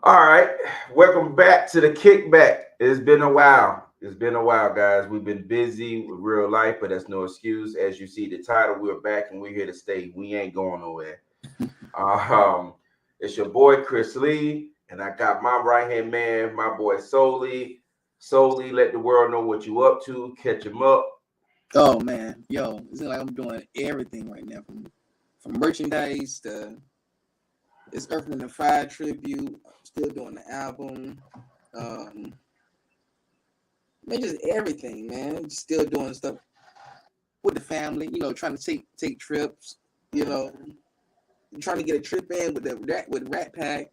All right, welcome back to the kickback. It's been a while. It's been a while, guys. We've been busy with real life, but that's no excuse. As you see the title, we're back and we're here to stay. We ain't going nowhere. Um, it's your boy Chris Lee, and I got my right hand man, my boy Soli. Soli, let the world know what you up to. Catch him up. Oh man, yo, it seems like I'm doing everything right now from merchandise to it's Earth in the Fire tribute. I'm still doing the album. Um, man, just everything, man. Still doing stuff with the family. Trying to take trips. You know, trying to get a trip in with the Rat Pack.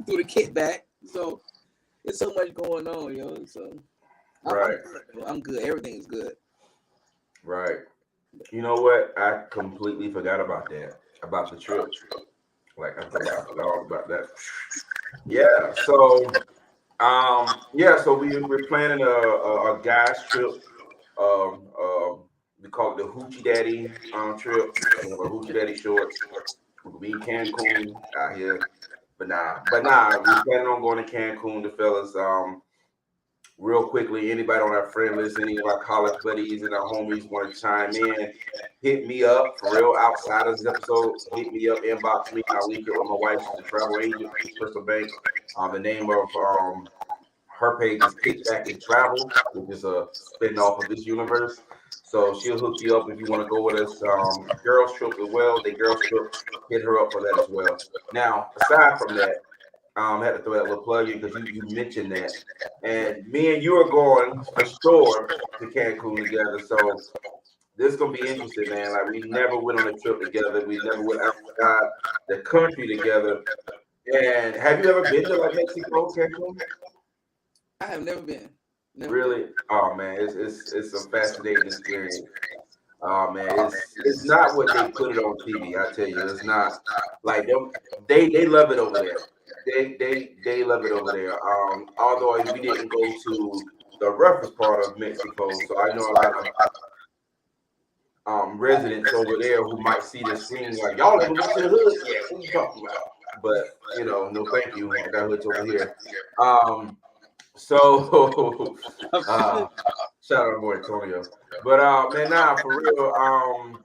Through the kickback. So it's so much going on, yo. So I'm Right, good. I'm good. Everything is good. right. You know what? I completely forgot about that. About the trip. Like I forgot all about that. Yeah. So we're planning a guys trip. Um, um, we call it the Hoochie Daddy trip. We have a Hoochie Daddy shorts. We'll be in Cancun out here, but nah, we planning on going to Cancun. The fellas, real quickly, anybody on our friend list, any of our college buddies and our homies want to chime in, hit me up for real. Outside of this episode, hit me up, inbox me. I'll link it with my wife. She's a travel agent, Crystal Banks. The name of her page is Kickback and Travel, which is a spin-off of this universe. So she'll hook you up if you want to go with us. Girls trip as well. The girls trip, hit her up for that as well. Now, aside from that, I had to throw that little plug in because you mentioned that, and me and you are going for sure to Cancun together. So this is gonna be interesting, man. Like we never went on a trip together. We never went outside the country together. And have you ever been to like Mexico, Cancun? I have never been. Never been. Really? Oh man, it's a fascinating experience. Oh man, it's not what they put it on TV. I tell you, it's not like them. They love it over there. They love it over there. Although we didn't go to the roughest part of Mexico, so I know a lot of residents over there who might see this screen like y'all ever went to the hood? Yeah, what you talking about? But no, thank you. I got hoods over here. Um, so shout out to boy Antonio. But man, nah, for real,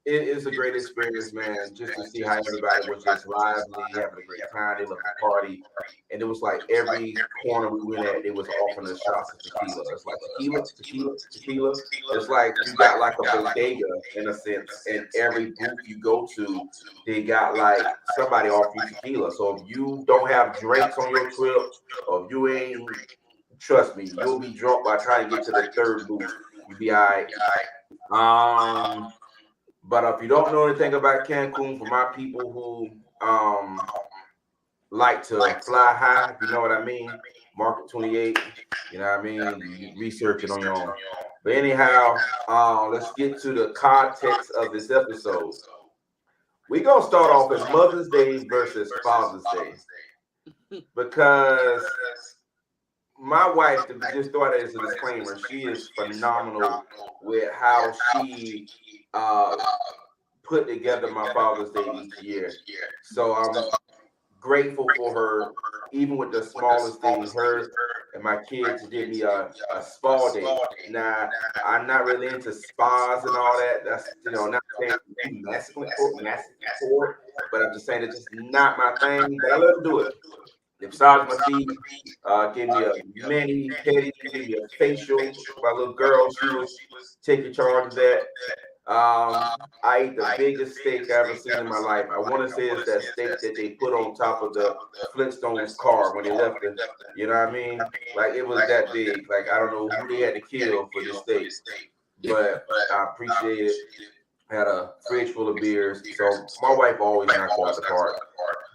it is a great experience, man, just to see how everybody was just lively, having a great time. They loved the party. And it was like every corner we went at, it was offering us shots of tequila. It's like tequila, tequila, tequila. It's like you got like a bodega in a sense, and every booth you go to, they got like somebody offering you tequila. So if you don't have drinks on your trip, or if you ain't, trust me, you'll be drunk by trying to get to the third booth. You'll be all right. Um, but if you don't know anything about Cancun, for my people who like to fly high, if you know what I mean, Market 28, you know what I mean, you research it on your own. But anyhow, let's get to the context of this episode. We're gonna start off at Mother's Day versus Father's Day because my wife, to just throw it as a disclaimer, she is phenomenal with how she uh, put together my Father's Day each year. So I'm grateful for her, even with the smallest things. Her and my kids did me a spa day. Now, I'm not really into spas and all that. That's not saying I'm too masculine for it, but I'm just saying it's just not my thing. But I love to do it. They massaged my feet, gave me a mani pedi, gave me a facial. My little girl, she was taking charge of that. I ate the biggest steak I ever seen in my life. I want to say it's that steak that they put on top of the Flintstones car when they left it. You know what I mean? Like it was that big. Like I don't know who they had to kill for this steak, but I appreciate it. Had a fridge full of beers, so my wife always knocks it out the park.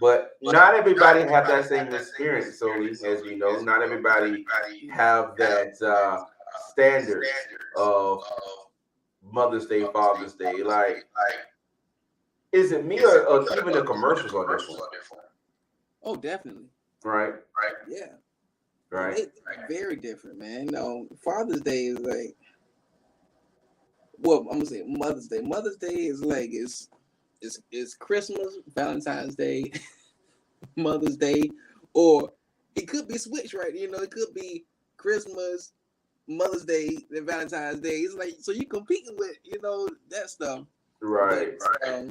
But not everybody have that same experience, solely as we know. Not everybody have that standard of Mother's Day, Father's Day. Like, is it me or even the commercials are different, Oh, definitely. right? Yeah. Right. It's very different, man. Father's Day is like, well, I'm gonna say Mother's Day. Mother's Day is like it's Christmas, Valentine's Day, Mother's Day, or it could be switched, right? You know, it could be Christmas, Mother's Day, and Valentine's Day. It's like so you competing with that stuff. Right. But,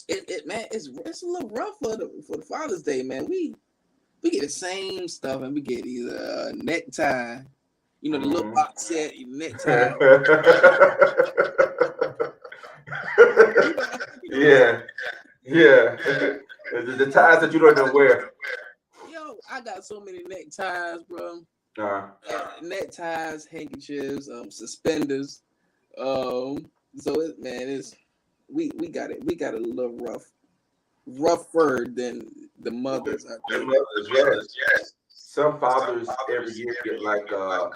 it man, it's a little rough for the Father's Day, man. We get the same stuff, and we get either a necktie, the little box set, necktie. Yeah. The ties that you don't even wear. Yo, I got so many neckties, bro. Neckties, handkerchiefs, suspenders. So it's we got it. We got a little rougher than the mothers. Yes. Some fathers every year get like a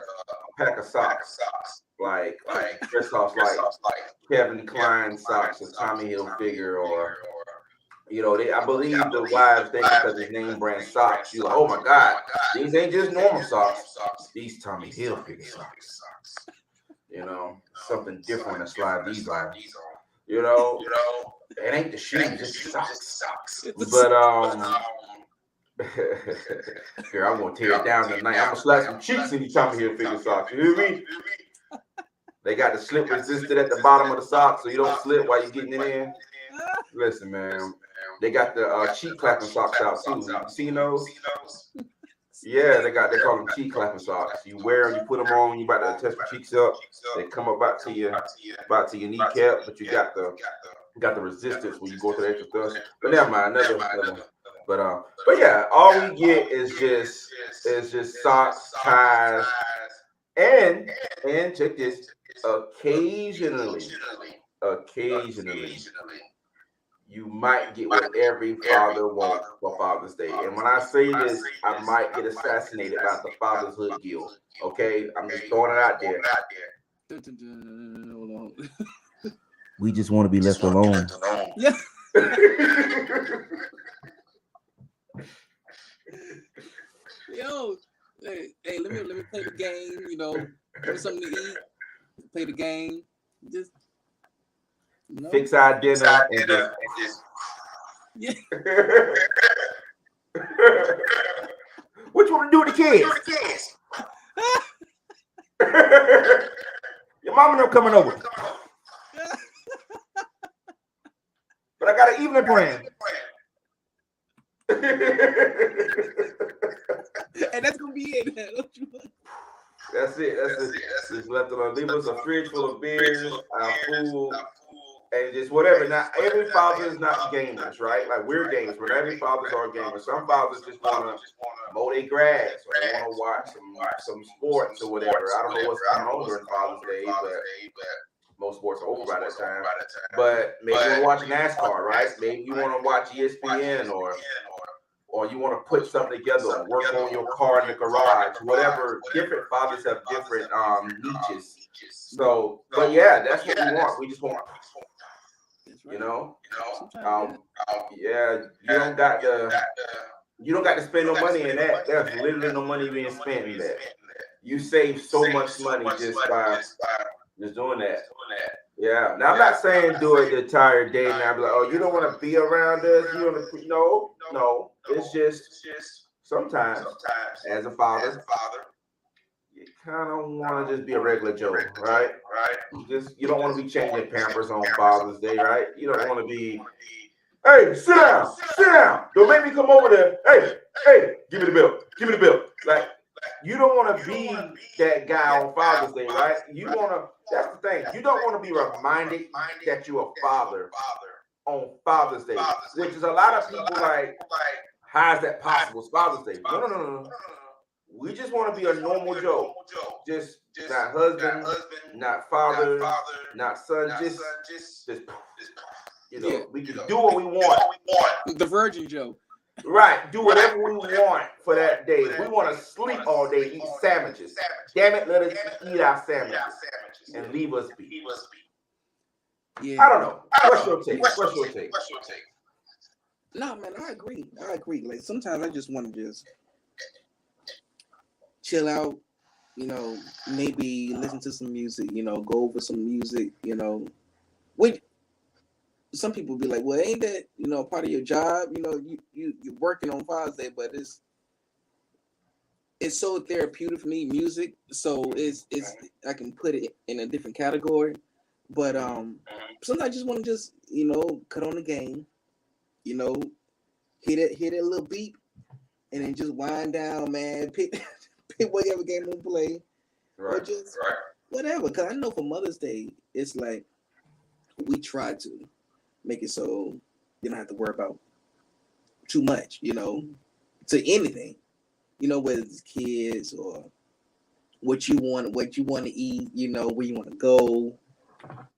pack of socks, like dress offs, like Kevin Klein socks, or Tommy Hilfiger, or I believe the wives think because it's name brand socks. You like, oh my God, these ain't just normal socks. These Tommy Hilfiger socks. Something different to slide these on. It ain't the shoes, it's the socks. But here, I'm gonna tear it down tonight. I'm gonna slap some cheeks in these Tommy Hilfiger socks. You hear me? They got the slip resistant at the bottom of the sock, so you don't slip while you're getting it in. Listen, man. They got the cheek clapping socks out too. You seen those? Yeah, they call them cheek clapping socks. You wear them, you put them on when you about to test your cheeks up. They come up about to your kneecap, but you got the resistance when you go through the extra thrust. But never mind, another. But yeah, all we get is just socks, ties, and check this. Occasionally, you might get what every father wants for Father's Day. And when I say this, I might get assassinated by the fatherhood guild. Okay, I'm just throwing it out there. We just want to be left alone. Yeah. Yo, hey, let me play the game. Give me something to eat. Play the game. Just fix our dinner and just. Yeah. What you want to do with the kids? Your mama not coming over. But I got an evening plan. And that's gonna be it. That's it. Just left alone. Leave us a fridge full of beers, our food, and just whatever. Now, every father is not gamers, right? Like we're gamers, but every fathers are gamers. Some fathers just want to mow their grass, or they want to watch some sports or whatever. I don't know what's coming on during Father's Day, but most sports are over by that time. But maybe you want to watch NASCAR, right? Maybe you want to watch ESPN, or you want to put something together, or work on your car in the garage, whatever. Different fathers have different niches. So, but yeah, that's what we want. We just want, yeah, you don't got to spend no money in that. There's literally no money being spent in that. You save so much money just by just doing that. Yeah. Now I'm not saying do it the entire day. Now I'm like, oh, you don't want to be around us. You want to no. It's just sometimes as a father, you kind of want to just be a regular Joe, right? You don't want to be changing Pampers on Father's Day, right? You don't want to be, hey, sit down. Don't make me come over there. Hey, give me the bill. Like, you don't want to be that guy on Father's Day, right? That's the thing. You don't want to be reminded that you're a father on Father's Day, which is a lot of people like, how is that possible? It's Father's Day. No. We just want to be a normal Joe. Just not husband, not father, not son. Just we can do what we want. The Virgin Joe. Right. Do whatever we want for that day. If we want to sleep all day, eat sandwiches. Damn it, let us eat our sandwiches and leave us be. Yeah. I don't know. What's your take? No, man, I agree. Like sometimes I just want to just chill out, maybe listen to some music, go over some music, some people be like, well, ain't that part of your job? You're working on Father's Day, but it's so therapeutic for me, music. So it's I can put it in a different category. But sometimes I just want to just cut on the game, you know, hit a little beat, and then just wind down, man. Pick whatever game to play, or just whatever. Because I know for Mother's Day, it's like we try to make it so you don't have to worry about too much, to anything, whether it's kids or what you want to eat, where you want to go.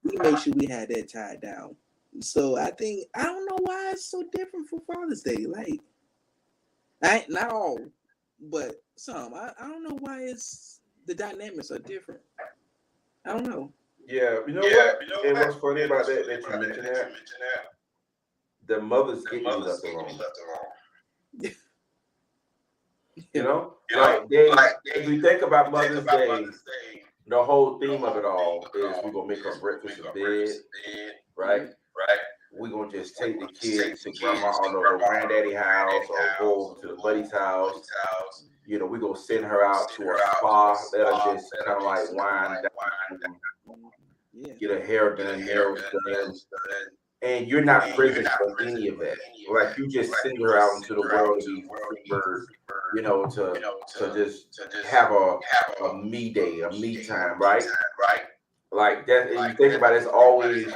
We make sure we had that tied down. So I don't know why it's so different for Father's Day. Like, not all, but some. I don't know why the dynamics are different. I don't know. Yeah, you know what? And what's funny about that you mentioned that? The mothers get you left alone. Like if we think about Mother's Day, the whole theme of it all is we're gonna make her breakfast in bed, right? We're gonna just take the kids to grandma or granddaddy house or go over to the buddy's house. We're gonna send her out to a spa that'll just kind of like wind down, get her hair done, nails done. And you're not present for any of that. Like you just send her out into the world to be free bird, to just have a me day, a me time, right? Like that. And you think about it, it's always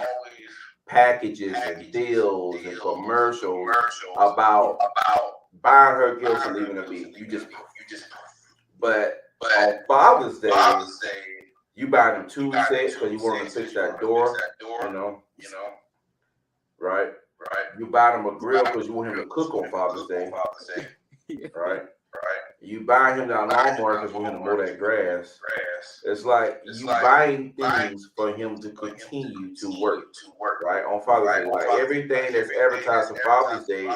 packages and deals and commercials about buying her gifts and leaving her be. But on Father's Day, you buy them two sets because you want to fix that door, right? You buy them a grill because you want him to cook on Father's Day, right? You buy him that lawnmower because you want him to mow that grass. It's like you buying things for him to continue to work, right? On Father's Day, like everything that's advertised for Father's Day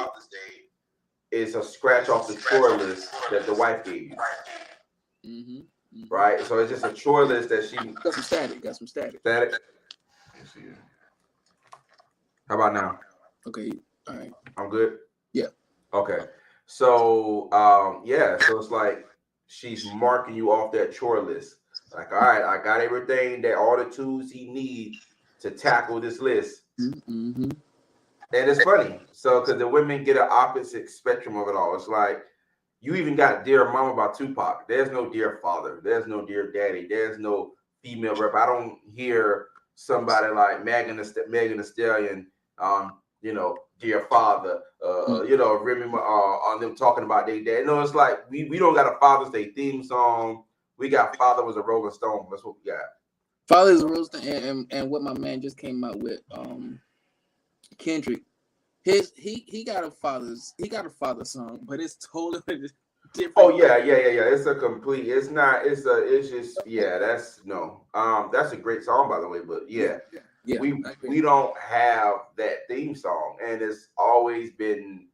is a scratch off the chore list that the wife gave you. Right? So it's just a chore list that she got some static. Static? How about now? Okay. All right. I'm good? Yeah. Okay. So so it's like she's marking you off that chore list. Like, all right, I got everything all the tools he needs to tackle this list. And it's funny. So because the women get an opposite spectrum of it all. It's like you even got Dear Mama by Tupac. There's no Dear Father. There's no Dear Daddy. There's no female rep. I don't hear somebody like Megan Thee Stallion, Dear Father, remember on them talking about their dad. No, it's like we don't got a Father's Day theme song. We got Father Was a Rolling Stone. That's what we got. Father is a Rolling Stone, and what my man just came out with, Kendrick. He got a father song, but it's totally different. Oh yeah. It's a complete. It's not. It's just. Yeah. That's no. That's a great song, by the way. But yeah. We don't have that theme song, and it's always been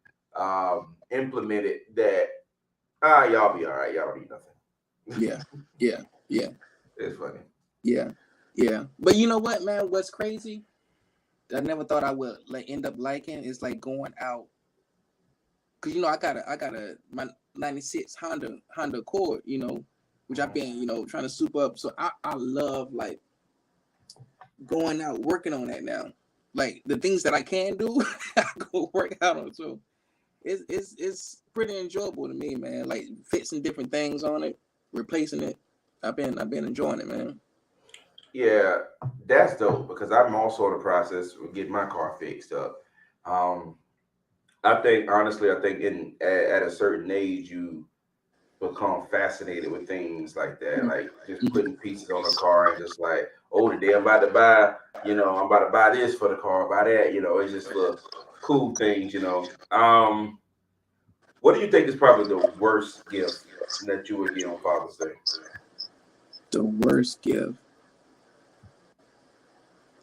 implemented that y'all be all right. Y'all don't need nothing. Yeah. It's funny. Yeah. But you know what, man? What's crazy? I never thought I would end up liking is like going out, cause I got my '96 Honda Accord, which I've been trying to soup up. So I love like going out working on that now. Like the things that I can do, I go work out on. So it's pretty enjoyable to me, man. Like fixing different things on it, replacing it. I've been enjoying it, man. Yeah, that's dope because I'm also in the process of getting my car fixed up. I think honestly, at a certain age you become fascinated with things like that, like just putting pieces on a car and just like, oh, today I'm about to buy, I'm about to buy this for the car, buy that, it's just little cool things, What do you think is probably the worst gift that you would get on Father's Day? The worst gift.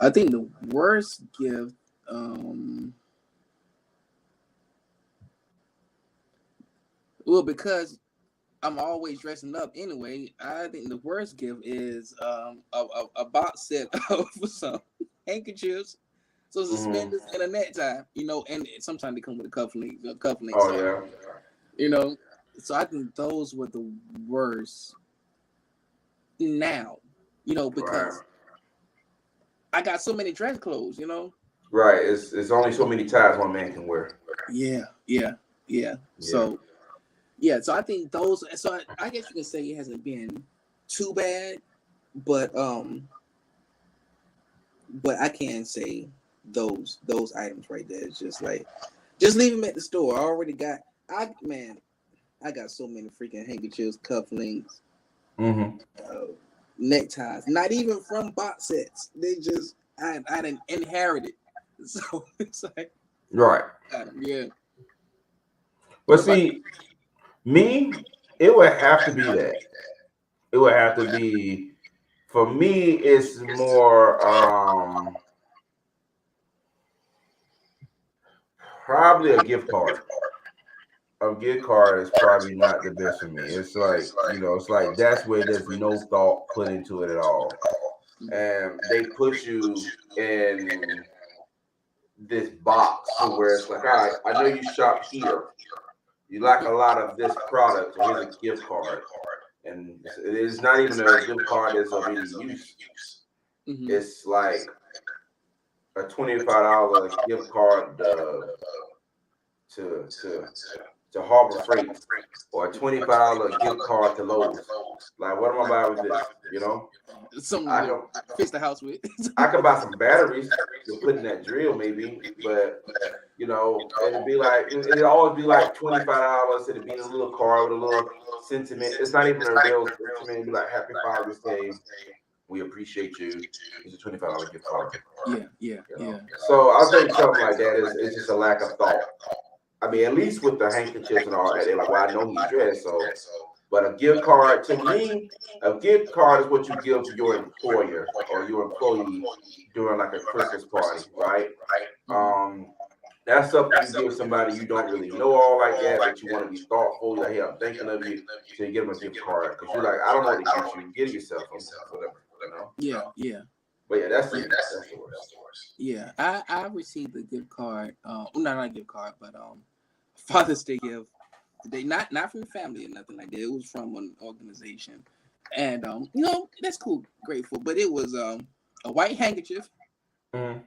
I think the worst gift, because I'm always dressing up anyway, I think the worst gift is a box set of some handkerchiefs, So suspenders and a necktie, and sometimes they come with a cufflink. Oh So, yeah. So I think those were the worst. Now, because Right. I got so many dress clothes. Right. It's only so many ties one man can wear. Yeah. Yeah. So I think those. So I guess you can say it hasn't been too bad, but I can say those items right there. It's just like, just leave them at the store. I already got. I got so many freaking handkerchiefs, cufflinks, neckties. Not even from box sets. They just I didn't inherit it. So it's like, Right. yeah. But see, me, it would have to be that. It would have to be, for me, it's more probably a gift card. A gift card is probably not the best for me. It's like, it's like that's where there's no thought put into it at all. And they put you in this box to where it's like, all right, I know you shop here. You like a lot of this product, so here's a gift card. And it's not even a gift card that's of any use. It's like a $25 gift card to Harbor Freight, or a $25 gift card to Lowe's. Like, what am I buying with this? Something I to can fix the house with. I could buy some batteries to put in that drill maybe, but it'd be like it'd always be like $25. It'd be in a little card with a little sentiment. It's not even a real sentiment. It'd be like Happy Father's Day. We appreciate you. It's a $25 gift card. Yeah. So I'll think something like that is just a lack of thought. I mean, at least with the handkerchiefs and all that, they're like, well, I know he's dressed, so. But a gift card, to me, a gift card is what you give your employer or your employee during like a Christmas party, right? That's something you give somebody you don't really know all like that, but you want to be thoughtful. You're like, hey, I'm thinking of you, so you give them a gift card because you're like, I don't know what to get you. Get it yourself, whatever, Yeah. But yeah, that's the worst. Yeah, I received a gift card. Not a gift card, but Father's Day gift. They not from family or nothing like that. It was from an organization, and that's cool, grateful. But it was a white handkerchief, a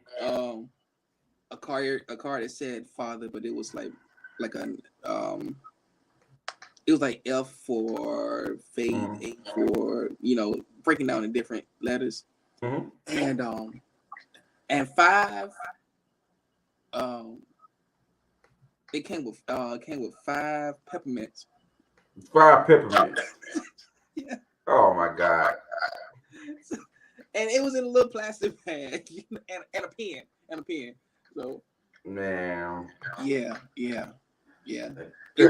card that said father, but it was like a it was like F for faith, A for breaking down the different letters, and 5. It came with 5 peppermints. 5 peppermints. Yeah. Oh my God. And it was in a little plastic bag and a pen. So man. Yeah. It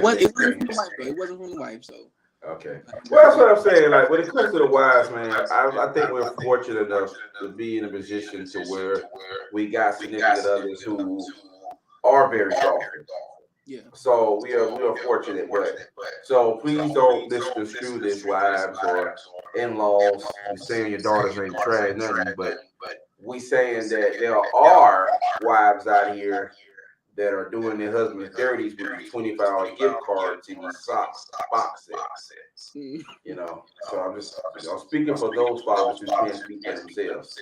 wasn't from the wife, though. It wasn't from the wife, so. Okay. Well, that's what I'm saying. Like, when it comes to the wives, man, I think we're fortunate enough to be in a position to where we got significant others who are very thoughtful. Yeah. So we are fortunate, but so please don't misconstrue this, wives or in-laws. We're saying your daughters ain't trash, nothing, but we saying that there are wives out here that are doing their husband's dirties with these $25 gift cards and these socks, box sets. So I'm just speaking for those fathers who can't speak for themselves.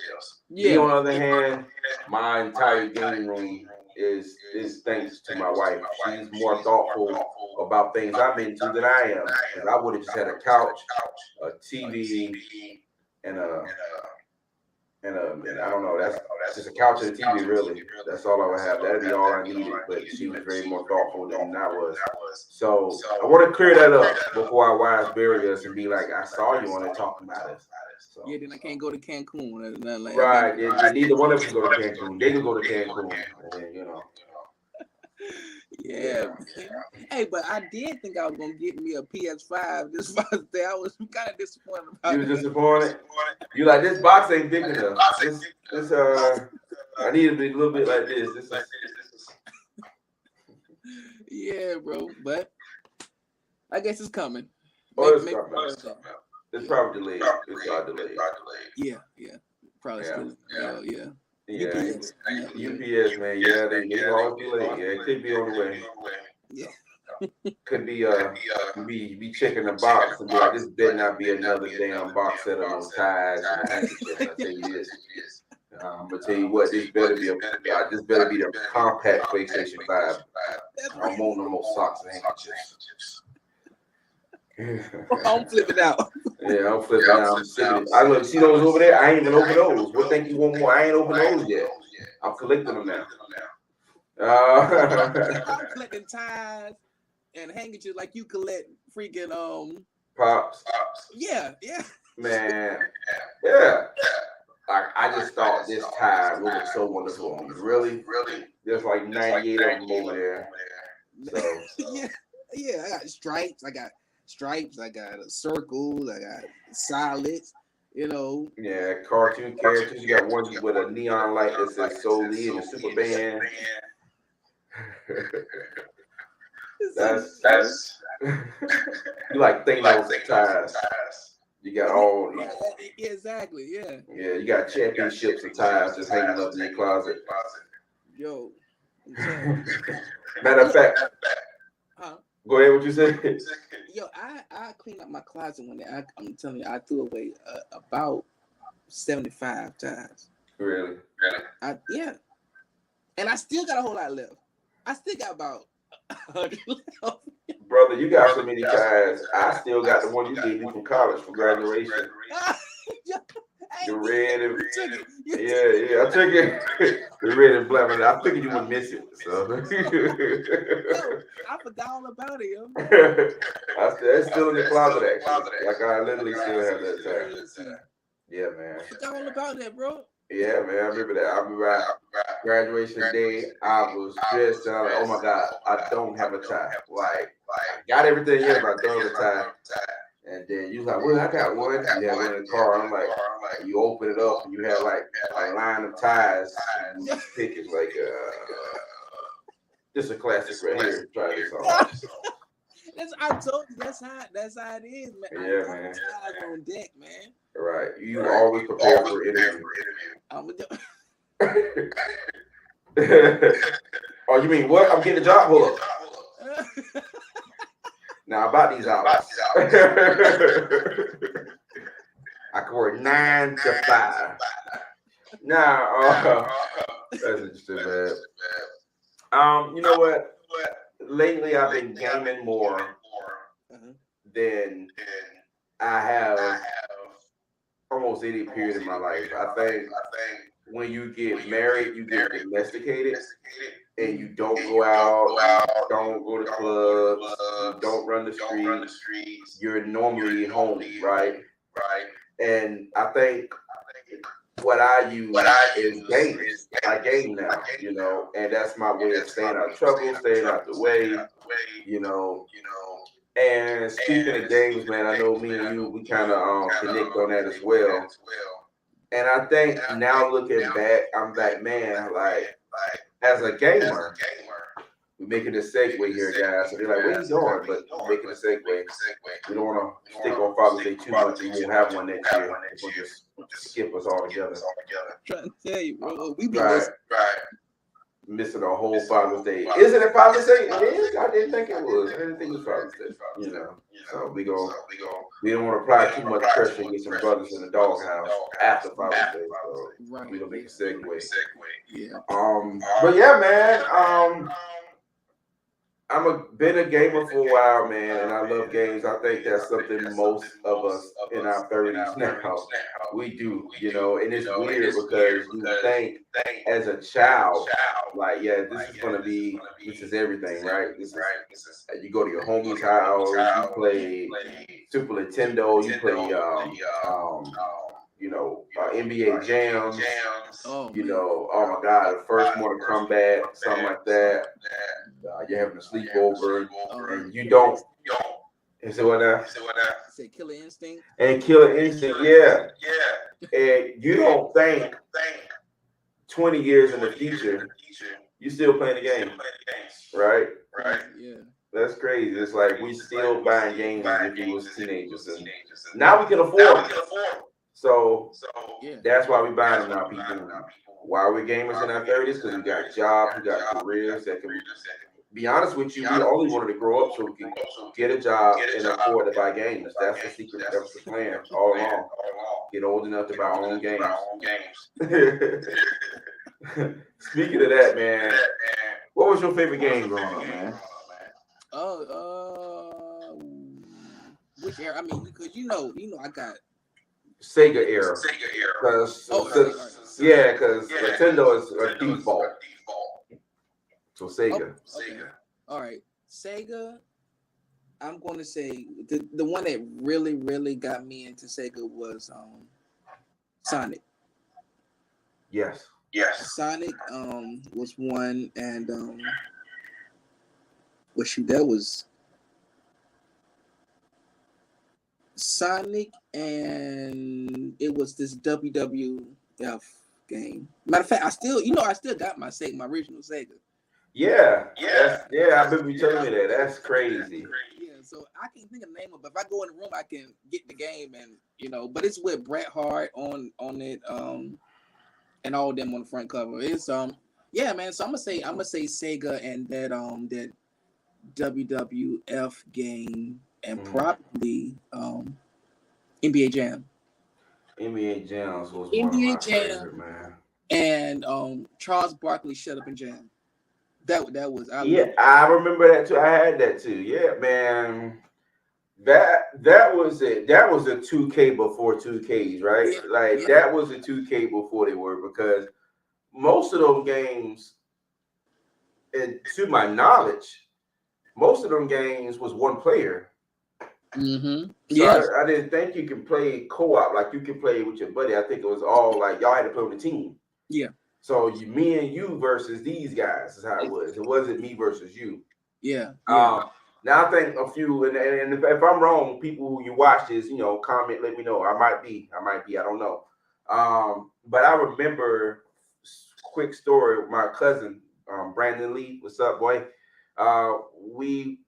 Me, on the other hand, my entire game room is thanks to my wife. She's more thoughtful about things I'm into than I am. Because I would have just had a couch, a TV, and I don't know, that's just a couch and a TV, really. That's all I would have. That'd be all I needed. But she was very more thoughtful than I was. So I want to clear that up before our wives bury us and be like, I saw you on it talking about us. So. Yeah, then I can't go to Cancun. Right. Neither one of us can go to Cancun. They can go to Cancun. And then, Yeah. Hey, but I did think I was gonna get me a PS5 this Father's Day. I was kind of disappointed about it. You were disappointed? You like, this box ain't big enough. This I need it to be a little bit like this. Yeah, bro. But I guess it's coming. It's coming. It's probably delayed. It's probably delayed. Yeah. Probably still. Yeah. Yeah, UPS. UPS, man. Yeah, they always be late. Yeah, it could be on the way. Yeah. Could be checking the box and be like, this better not be another damn box set of no ties and a handkerchief. I tell you this. I'm gonna tell you what, this better be the compact PlayStation 5. That's I right. don't want no more socks and handkerchiefs. I'm flipping out. Yeah, I'm flipping out. I'm sick of it. I look, see those over there? I ain't even open those. What think you want more? I ain't open those yet. I'm collecting them now. I'm collecting ties and handkerchiefs like you collect freaking Pops. Yeah. Man. Yeah. I just thought this tie would look so wonderful on me. Really? There's like 98 of them over there. So yeah. I got stripes. I got a circle. I got solids. You know. Yeah, cartoon characters. You got one with a neon light that says Soul-Lee and a super band. That's you like Thanos ties. You got all yeah, exactly, yeah. Yeah, you got championships and ties just hanging up in your closet. Yo. Matter of fact, go ahead. What you said? Yo, I cleaned up my closet one day. I'm telling you, I threw away about 75 ties. Really? Yeah. And I still got a whole lot left. I still got about 100 left. Brother, you got so many ties. I still got the one you gave me from college for graduation. The red and I took it. The red and black. I figured you would miss it. So I forgot all about it, yo. It's still in the closet actually. Like I literally still have that tie. Yeah, man. I forgot all about that, bro. Yeah, man. I remember that. I remember graduation day. I was dressed and I was like, oh my God, I don't have a tie. Like I got everything here, but I don't have a tie. And then you was like, well, I got one. You had one in the car. I'm like, you open it up and you had like a line of ties. And you pick it like, just a classic right here. Try this on. I told you that's how it is, man. Yeah, man. Ties on deck, man. Right. You always prepare for an interview. Oh, you mean what? I'm getting a job? Hold up. Now about these hours. I can work 9 to 5. Now, that's interesting, man. You know what? Lately, I've been gaming more than I have almost any period in my life. I think when you get married, you get domesticated. And you don't go out, you don't go to clubs, you don't run the streets. You're normally home, right? And I think what I use is games. I game now, you know, and that's my way of staying out of trouble, staying out the way, you know. And speaking of games, man, I know me and you, we kind of connect on that as well. And I think now looking back, I'm like, man, like as a gamer, we're making a segue here, guys. So they're like, where you going? But we're making a segue. We don't want to stick on Father's Day too much. We won't have one next year. We'll just skip us all together. Trying to tell you, bro. We be missing a whole Father's Day. Is it a Father's Day? It is. I didn't think it was. I didn't think it was Father's Day. You know. So we don't want to apply too much pressure and get some brothers in the doghouse after Father's Day. So we gonna make a segue. Yeah. But yeah, man. Been a gamer for a while, man, and I love games. I think that's something most of us in our 30s now we do, you know. And it's weird because you think as a child, like, yeah, this is everything, right? This is you go to your homie's house, you play Super Nintendo, you play NBA Jams. You know, oh my God, the first Mortal Kombat, something like that. You're having a sleepover, and you don't. And so what now? Say Killer Instinct. And Killer Instinct, yeah. And you don't think 20 years in the future, you still playing the game, right? Yeah. That's crazy. It's like we still buying games as if we was teenagers, and now we can afford them. So that's why we buying them now, people. Why we're gamers in our 30s? Because we got jobs, we got careers that can be honest with you, we only wanted to grow up so we could get a job and afford to buy games. That's the secret. That was the plan all along. Get old enough to buy our own games. Speaking of that, man, what was your favorite game growing up, man? Which era? I mean, because I got Sega era. Because yeah, because Nintendo is a default. So Sega. Okay. All right, Sega. I'm going to say the one that really, really got me into Sega was Sonic. Yes. Sonic was one, and that was Sonic, and it was this WWF game. Matter of fact, I still got my original Sega. Yeah. I remember you telling me that. That's crazy. Yeah, so I can't think of the name of it. But if I go in the room, I can get the game, and but it's with Bret Hart on it, and all of them on the front cover. It's yeah, man. So I'm gonna say Sega and that WWF game, and probably NBA Jam. NBA Jams was one of my favorite, man. And Charles Barkley, Shut Up and Jam. That was I remember that too. I had that too. Yeah, man. That was it. That was a 2K before 2Ks, right? That was a 2K before they were, because most of those games, and to my knowledge, most of them games was one player. Mm-hmm. So I didn't think you could play co-op, like you could play with your buddy. I think it was all like y'all had to play with a team. Yeah. So me and you versus these guys is how it was. It wasn't me versus you. Yeah. Now I think a few, and if I'm wrong, people who you watch this, comment, let me know. I might be, I don't know. But I remember, quick story, my cousin, Brandon Lee, what's up, boy? We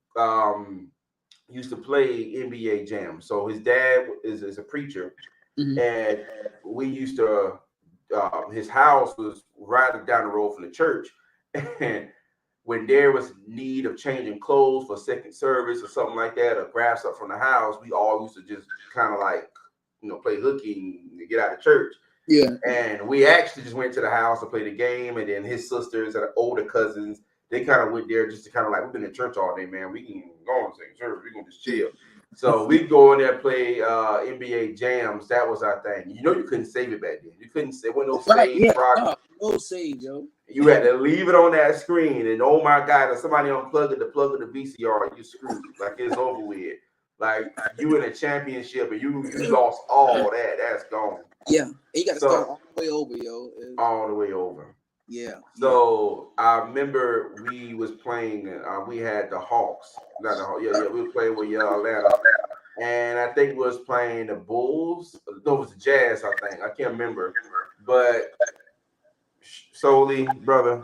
used to play NBA Jam. So his dad is a preacher, and we used to, his house was right down the road from the church, and when there was need of changing clothes for second service or something like that, or grab something from the house, we all used to just kind of like, play hooky and get out of church. Yeah. And we actually just went to the house to play the game, and then his sisters and older cousins, they kind of went there just to kind of like, we've been in church all day, man. We can go and sing church. We're going to just chill. So we go in there, play NBA Jams. That was our thing. You couldn't save it back then. You couldn't say, no save. No save, yo. You had to leave it on that screen, and oh my God, if somebody unplugged the plug of the VCR, you screwed. Like, it's over with. Like, you in a championship, and you lost all that. That's gone. Yeah, and you got to start all the way over, yo. All the way over. Yeah. So I remember we was playing. We had the Hawks. Not the Hawks. Yeah. We were playing with Atlanta, and I think we was playing the Bulls. No, it was the Jazz. I think I can't remember, but solely, brother,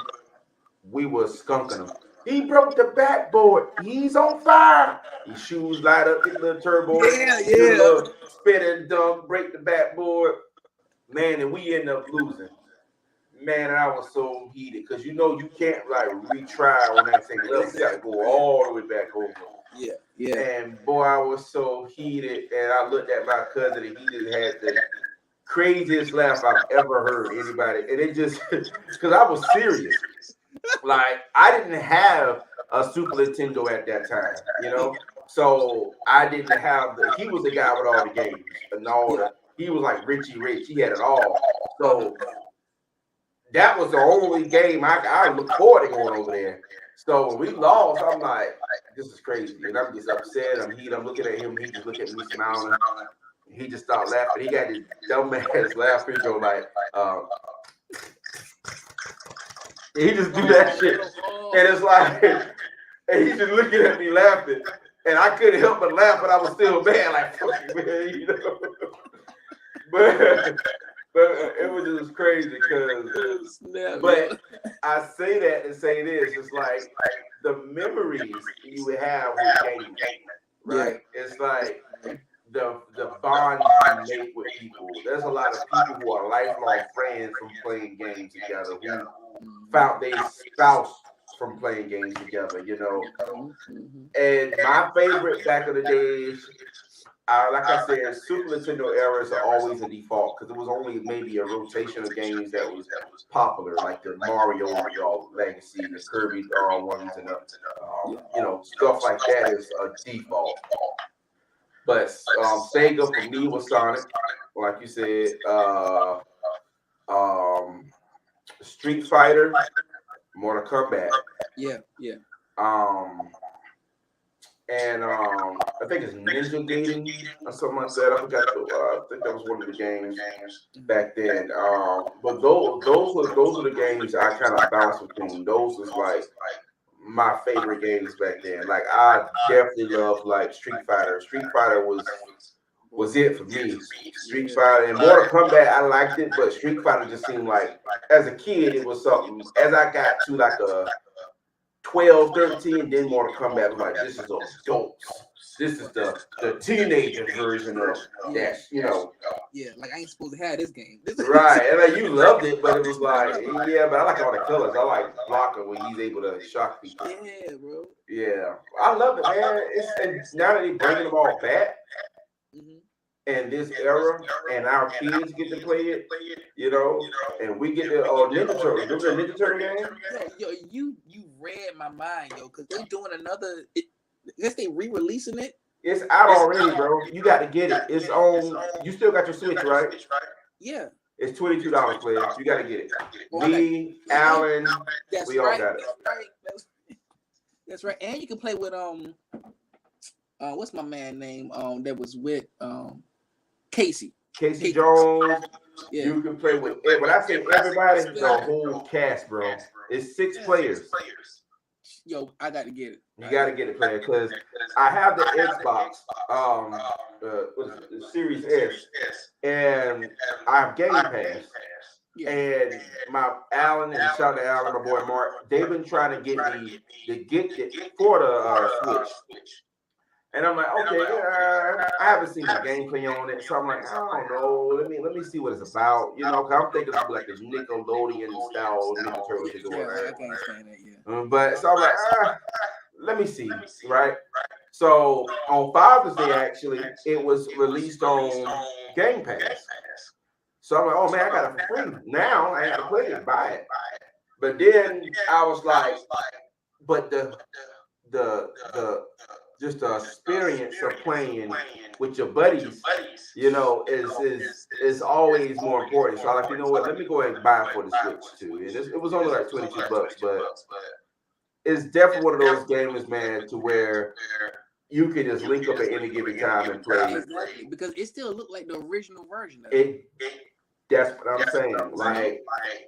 we was skunking him. He broke the backboard. He's on fire. His shoes light up, his little turbo. Yeah. Spin and dunk, break the backboard. Man, and we end up losing. Man, and I was so heated because you can't like retry on that thing. You got to go all the way back over. Yeah. And boy, I was so heated, and I looked at my cousin, and he just had the craziest laugh I've ever heard anybody. And it just, because I was serious. Like, I didn't have a Super Nintendo at that time, So I didn't have he was the guy with all the games and all that. He was like Richie Rich. He had it all. So that was the only game I looked forward to going over there. So when we lost, I'm like, this is crazy. And I'm just upset. I'm heated. I'm looking at him. He just looking at me smiling. He just started laughing. He got this dumbass laughing. So like, he just do that shit. And it's like, and he's just looking at me laughing. And I couldn't help but laugh, but I was still mad. Like, fuck you, man, But it was just crazy because, but I say that and say this, it's like the memories you would have with gaming, right? Yeah. It's like the bonds you make with people. There's a lot of people who are lifelong friends from playing games together who found their spouse from playing games together, you know. And my favorite back in the days, like I said, Super Nintendo eras are always a default because it was only maybe a rotation of games that was popular, like the Mario Legacy, the Kirby ones, and you know, stuff like that is a default. But Sega for me was Sonic, like you said. Um, Street Fighter, Mortal Kombat. Yeah. Um, and I think it's Ninja Gaiden or something like that. I forgot. I think that was one of the games back then. But those are the games I kind of bounce between. Those was like my favorite games back then. Like I definitely loved like Street Fighter. Street Fighter was it for me. Street Fighter and Mortal Kombat, I liked it, but Street Fighter just seemed like as a kid it was something. As I got to like a 12, 13, then Mortal Kombat was like, this is adults. This is the teenager version of that, you know. Yeah, like I ain't supposed to have this game. Right, and like you loved it, but it was like, yeah, but I like all the colors. I like Blanca when he's able to shock people. Yeah, bro. Yeah, I love it, man. And now that they bringing them all back, and this era, and our kids get to play it, you know, and we get the Ninja Turtles. Remember the Ninja Turtle game? Yo, you read my mind, yo, because they doing another. I guess they re-releasing it. It's out already, bro. You got to get it. It's on. You still got your Switch, right? Yeah. It's $22, player. You got to get it. Me, Alan, we all got it. That's right. And you can play with what's my man name? That was with Casey Jones. Yeah. You can play with. When I say everybody, the whole cast, bro. It's 6 players. Yo, I got to get it. You got to get it, player, because I have the Xbox, the Series S, and I have Game Pass. Yeah. And my Alan and shout out to Alan, my boy Mark, they've been trying to get me to get it for the Switch. And I'm like, okay, I haven't seen the gameplay on it, so I'm like, I don't know. Let me see what it's about, you know. Cause I'm thinking of like a Nickelodeon style Ninja Turtles to go on. I can't stand that, yeah. But so I'm like, let me see, right? So on Father's Day, actually, it was released on Game Pass. So I'm like, oh man, I got it for free. Now I have to play it, buy it. But then I was like, but the just the experience of playing with your buddies, you know, is always more important. So I'm like, you know what? Let me go ahead and buy it for the Switch too. And it was only like $22, but it's definitely one of those games, man, to where you can just link up at any given time and play. Exactly, because it still looked like the original version of it. That's what I'm saying.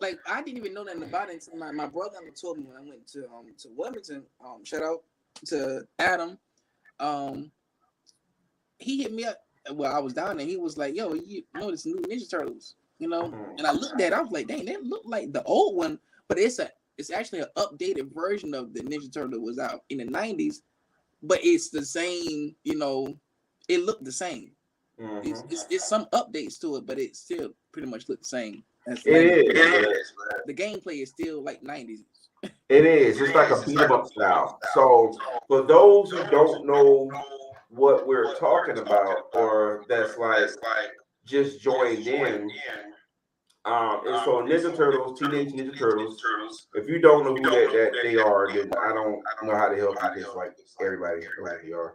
Like I didn't even know nothing about it until my brother told me when I went to Wilmington. Shout out to Adam. He hit me up while I was down there. He was like, "Yo, you know this new Ninja Turtles, you know?" And I looked at it, I was like, "Dang, that looked like the old one, but it's actually an updated version of the Ninja Turtle that was out in the 90s, but it's the same, you know, it looked the same. It's some updates to it, but it still pretty much looked the same. It is. The gameplay is still like 90s. It is. It's like a beat 'em up style. So for those who don't know what we're talking about, or that's like just joined in, it's so Ninja Turtles, Teenage Ninja Turtles. If you don't know who that they are, then I don't know how to help you, because like everybody knows who they are.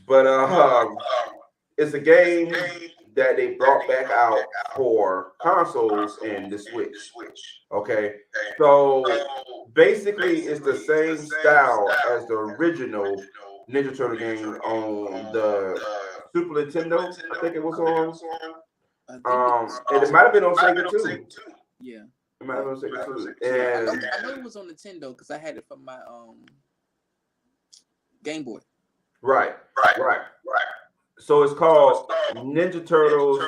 But it's a game that they brought back out for consoles and the Switch. Okay, so basically it's the same style as the original Ninja Turtle game on the Super Nintendo. I think it was on. And it might have been on Sega too. Yeah, it might have been on Sega too. And I know it was on Nintendo because I had it from my Game Boy. Right. So it's called Ninja Turtles,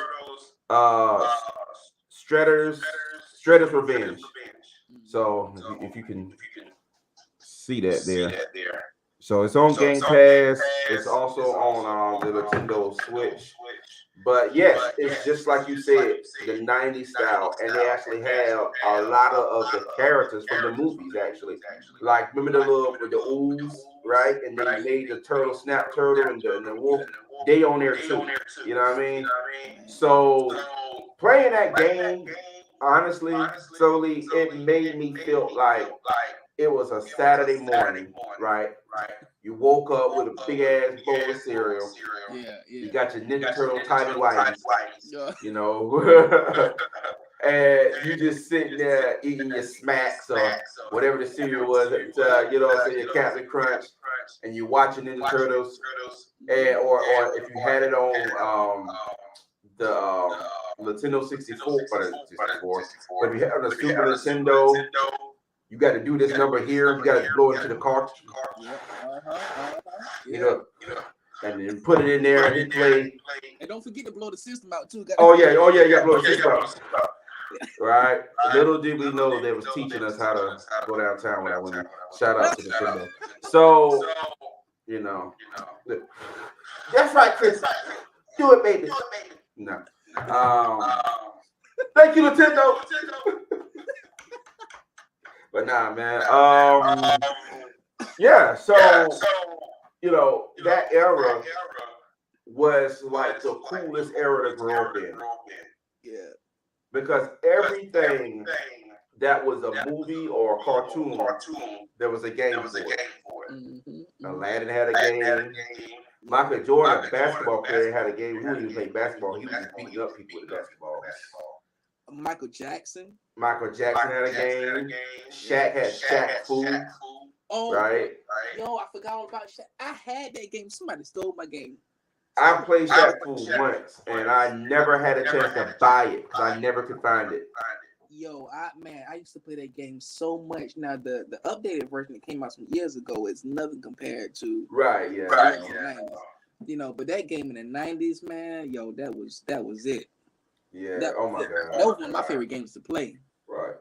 Shredder's Revenge. So if you can see that there, So it's on Game Pass. It's also on the Nintendo Switch. But yes, it's just like you said, the '90s style, and they actually have a lot of the characters from the movies. Actually, like remember the little with the ooze, right? And they made the turtle, Snap Turtle, and the wolf. They on there too. You know what I mean? So playing that game, honestly, solely, it made me feel like it was a Saturday morning, right? You woke up with a big ass bowl of cereal. Yeah, You yeah. got your Ninja Turtle tiny whities, Yeah. you know, and you just sitting there eating your smacks or whatever the cereal was at the time, you know what I'm saying, your Captain Crunch, and you watching Ninja Turtles, and or if you had it on the Nintendo 64, but if you had it on the Super Nintendo, you got to do this number here. You got to blow into the cartridge. Yeah. You know, and then put it in there and hit play. And don't forget to blow the system out too. Oh yeah, you got to blow the system out. Right. Little did we know they was teaching us how to go downtown when I went. Shout out to Nintendo. So, you know, that's right, Chris. Do it, baby. No. Thank you, Nintendo. But nah, man. Yeah. So, you know, that era was like the coolest era to grow up in. Yeah. Because everything that was a movie or a cartoon, there was a game for it. Mm-hmm. Aladdin had a game. Michael Jordan, a basketball player, had a game. He wouldn't even play basketball. He was just beating up people with the basketball. Michael Jackson Michael Jackson had a game. Shaq had Shaq Fu. Oh, right? Yo, I forgot all about Shaq. I had that game. Somebody stole my game. I played Shaq Fu once, and I never had a chance to buy it because I never could find it. Yo, I used to play that game so much. Now the updated version that came out some years ago is nothing compared to You know, but that game in the '90s, man, yo, that was it. Yeah. Oh my God. That was one of my favorite games to play. Right.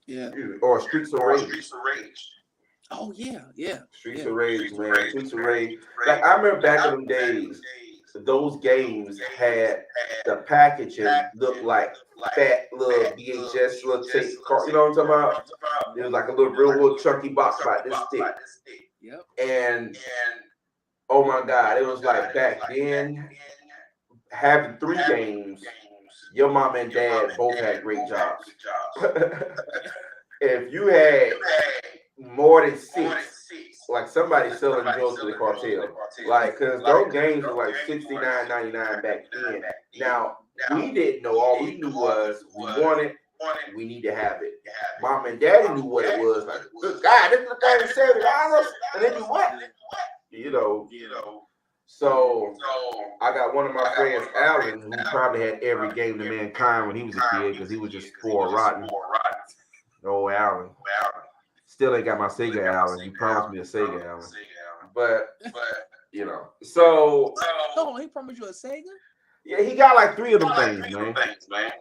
Yeah. Or Streets of Rage. Oh yeah. Streets of Rage, man. Streets of Rage. Like I remember back in them days, those games had the packaging looked like fat little VHS little tape. You know what I'm talking about? It was like a real chunky box about this thick. Yep. And oh my God, it was like back then having 3 games. Your mom and dad both had great jobs. If you had more than 6, like somebody selling drugs to the cartel, like because those games were like $69.99 back then. Now we didn't know. All we knew was we wanted. We need to have it. Mom and daddy knew what it was. Like, good God, this is the $37, and then you what? You know. So I got one of my friends, Alan, who probably had every game to mankind when he was a kid because he was just spoiled rotten. Oh, Alan. Still ain't got my Sega, Alan. You promised me a Sega, Alan. But you know, so oh, he promised you a Sega? Yeah, he got like 3 of them things, man.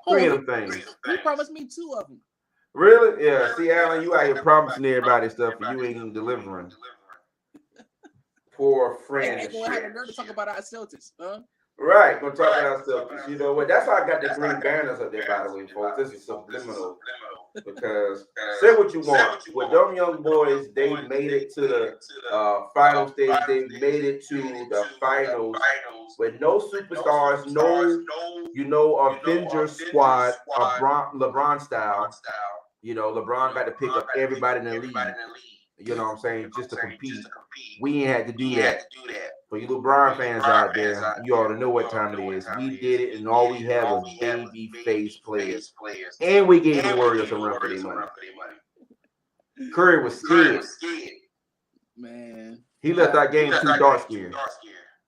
3 of them things. He promised me 2 of them. Really? Yeah. See, Alan, you out here promising everybody stuff, and you ain't even delivering. Poor friend. Ain't gonna have a nerve to talk about our Celtics, huh? Right, gonna talk about Celtics. You know what? That's why I got the green banners up there, by the way, folks. This is subliminal. Because say what you want. With them young boys, they made it to the final stage. They made it to the finals with no superstars, no Avenger squad, LeBron style. You know, LeBron got to pick up everybody in the league. You know what I'm saying? Just to compete. We ain't had to do that. For you LeBron fans out there, you ought to know what time it is. We did it, and all we had was baby face players. And we gave the Warriors a run for their money. Curry was scared. Man. He left that game too dark scared.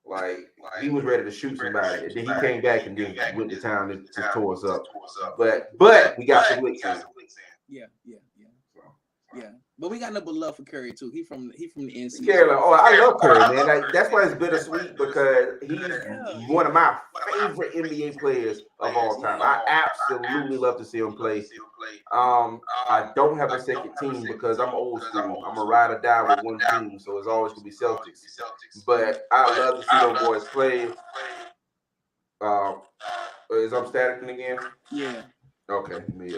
Like, he was ready to shoot somebody. And then he came back and just went to town and just tore us up. But we got some licks in. Yeah. But we got no but love for Curry too. He from the NC. Carolina. Oh, I love Curry, man. Like, that's why it's bittersweet because he's one of my favorite NBA players of all time. I absolutely love to see him play. I don't have a second team because I'm old school. I'm a ride or die with one team, so it's always gonna be Celtics. But I love to see those boys play. Is I'm staticking again? Yeah. Okay. Let me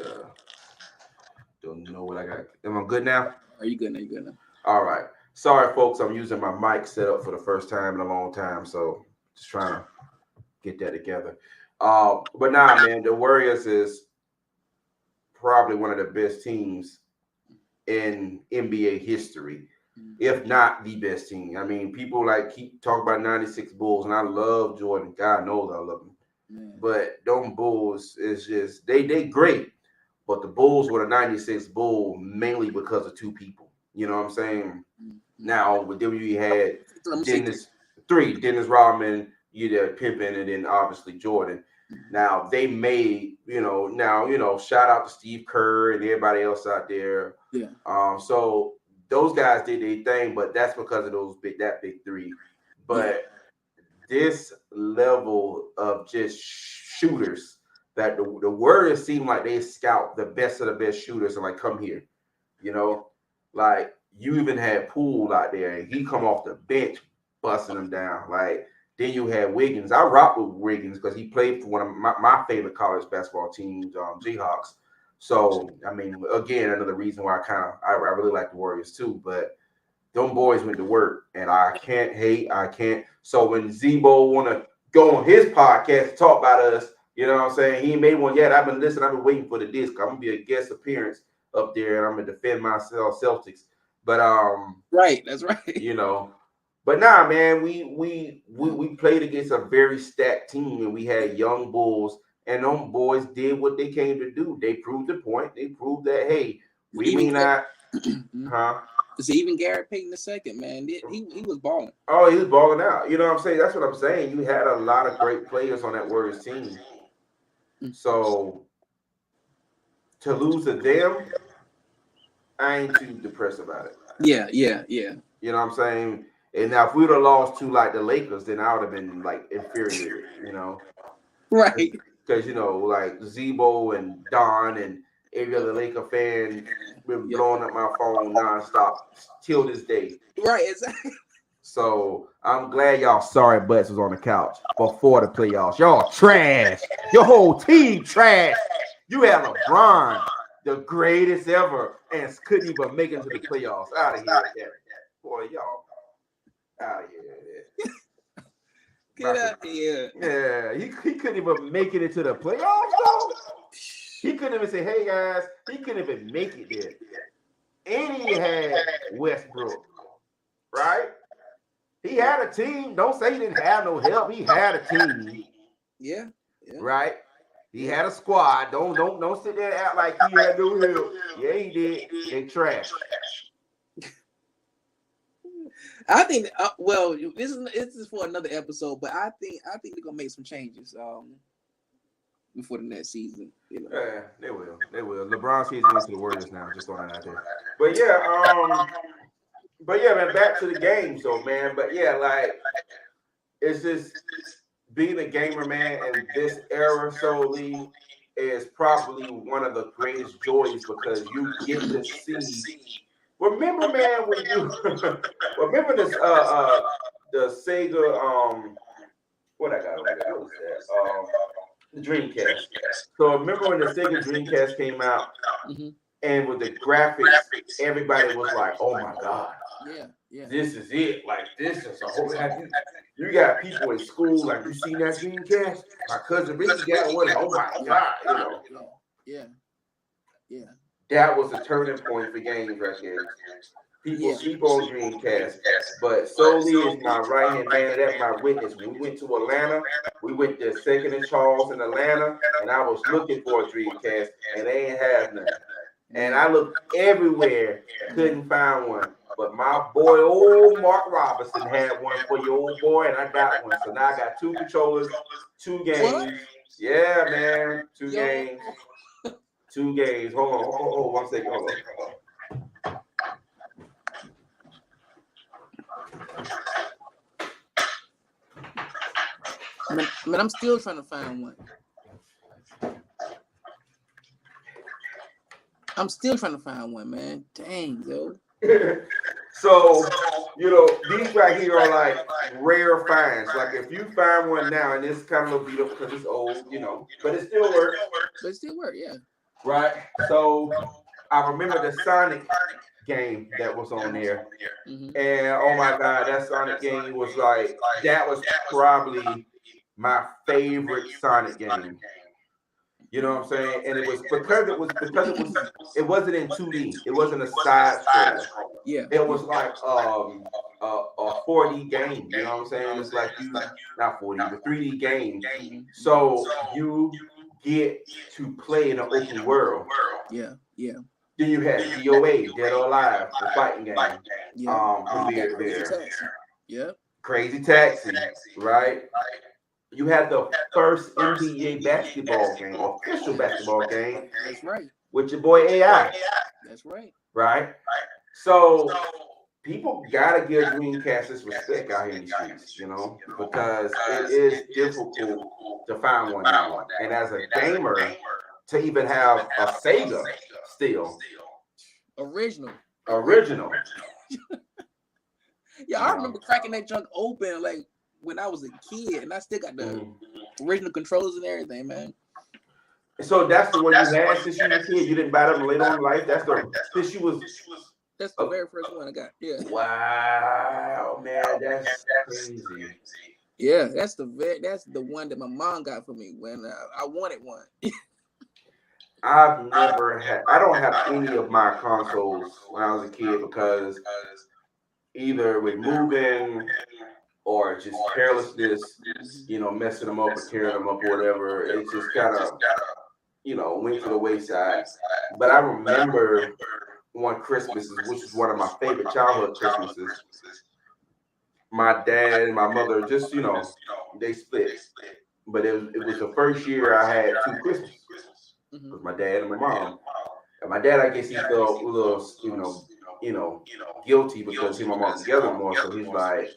don't know what I got. Am I good now? Are you good now? You good now? All right. Sorry, folks. I'm using my mic set up for the first time in a long time, so just trying to get that together. But nah, man, the Warriors is probably one of the best teams in NBA history, if not the best team. I mean, people like keep talking about 96 Bulls, and I love Jordan. God knows I love him. But them Bulls is just they great. But the Bulls were the 96 Bull mainly because of two people. You know what I'm saying? Now with them you had Dennis Rodman, you had Pippen, and then obviously Jordan. Now they made, shout out to Steve Kerr and everybody else out there. Yeah. So those guys did their thing, but that's because of that big three. But this level of just shooters that the Warriors seem like they scout the best of the best shooters and like come here, like you even had Poole out there and he come off the bench busting them down. Like then you had Wiggins. I rock with Wiggins because he played for one of my favorite college basketball teams, Jayhawks. So I mean, again, another reason why I really like the Warriors too. But them boys went to work, and I can't hate. I can't. So when Zebo want to go on his podcast to talk about us. You know what I'm saying? He ain't made one yet. I've been listening. I've been waiting for the disc. I'm gonna be a guest appearance up there, and I'm gonna defend myself, Celtics. But right, that's right. But nah, man, we played against a very stacked team, and we had young Bulls, and them boys did what they came to do. They proved the point. They proved that hey, we may not, huh? Because even Garrett Payton II, man, he was balling. Oh, he was balling out. You know what I'm saying? That's what I'm saying. You had a lot of great players on that Warriors team. So to lose to them, I ain't too depressed about it. Yeah. You know what I'm saying? And now if we would have lost to like the Lakers, then I would have been like infuriated, Right. Because like Zebo and Don and every other Laker fan been blowing up my phone nonstop till this day. Right, exactly. So I'm glad y'all sorry butts was on the couch before the playoffs. Y'all trash. Your whole team trash. You had LeBron, the greatest ever, and couldn't even make it to the playoffs. Out of here. Boy, y'all. Out of here. Get out of here. Yeah, he couldn't even make it into the playoffs, though. He couldn't even say, hey, guys. He couldn't even make it there. And he had Westbrook, right? He had a team. Don't say he didn't have no help. He had a team. Yeah. Right? He had a squad. Don't sit there and act like he had no help. Yeah, he did. They trash. I think. This is for another episode, but I think they're gonna make some changes. Before the next season, Yeah, they will. They will. LeBron sees going to the Warriors now. Just throwing it out there. But yeah, man. Back to the game, so man. But yeah, like it's just being a gamer, man, and this era solely is probably one of the greatest joys because you get to see. Remember, man, when you remember this the Sega what I got over there? What was that? The Dreamcast. So remember when the Sega Dreamcast came out, and with the graphics, everybody was like, "Oh my god, this is it! Like this is a whole." You got people in school like, "You seen that Dreamcast? My cousin Ricky got one. Oh my god, Yeah. That was a turning point for games right there. People sleep on Dreamcast, but solely is my right hand man. That's my witness. When we went to Atlanta, we went to Second and Charles in Atlanta, and I was looking for a Dreamcast, and they ain't have none. And I looked everywhere, couldn't find one. But my boy, old Mark Robinson, had one for your old boy, and I got one. So now I got 2 controllers, 2 games. What? Yeah, man, 2 games. 2 games. Hold on 1 second. Hold on. Man, I'm still trying to find one. I'm still trying to find one, man. Dang, yo. So, these right here are like rare finds. Like if you find one now, and it's kind of beat up because it's old, but it still works. But it still work, yeah. Right. So I remember the Sonic game that was on there. Mm-hmm. And oh my God, that Sonic game was like, that was probably my favorite Sonic game. You know what I'm saying? And it wasn't in 2D. It wasn't a side scroll. Yeah. It was like a 4D game. You know what I'm saying? It's like not 4D, but 3D game. So you get to play in an open world. Yeah, yeah. Then you had DOA, Dead or Alive, the fighting game. Yeah. Premiered there. Yeah. Crazy Taxi, right? You had the first NBA basketball game, official basketball game. That's right. With your boy AI. That's right. Right? So people gotta give Dreamcast this respect out here in the streets, because it is difficult to find one now. And as a gamer, to even have a Sega still. Original. Yeah, I remember cracking that junk open like when I was a kid, and I still got the original controllers and everything, man. So that's the one you had since you were a kid. You didn't buy them later on in life. That's the very first one I got. Yeah. Wow, man, that's crazy. Yeah, that's the one that my mom got for me when I wanted one. I don't have any of my consoles when I was a kid because either with moving or just carelessness, messing them up or tearing them up or whatever. It just kind of, went to the wayside. But I remember one Christmas, which is one of my favorite childhood Christmases. My dad and my mother just, they split. But it was the first year I had two Christmases with my dad and my mom. And my dad, I guess he felt a little, guilty because him and my mom together more. So he's like,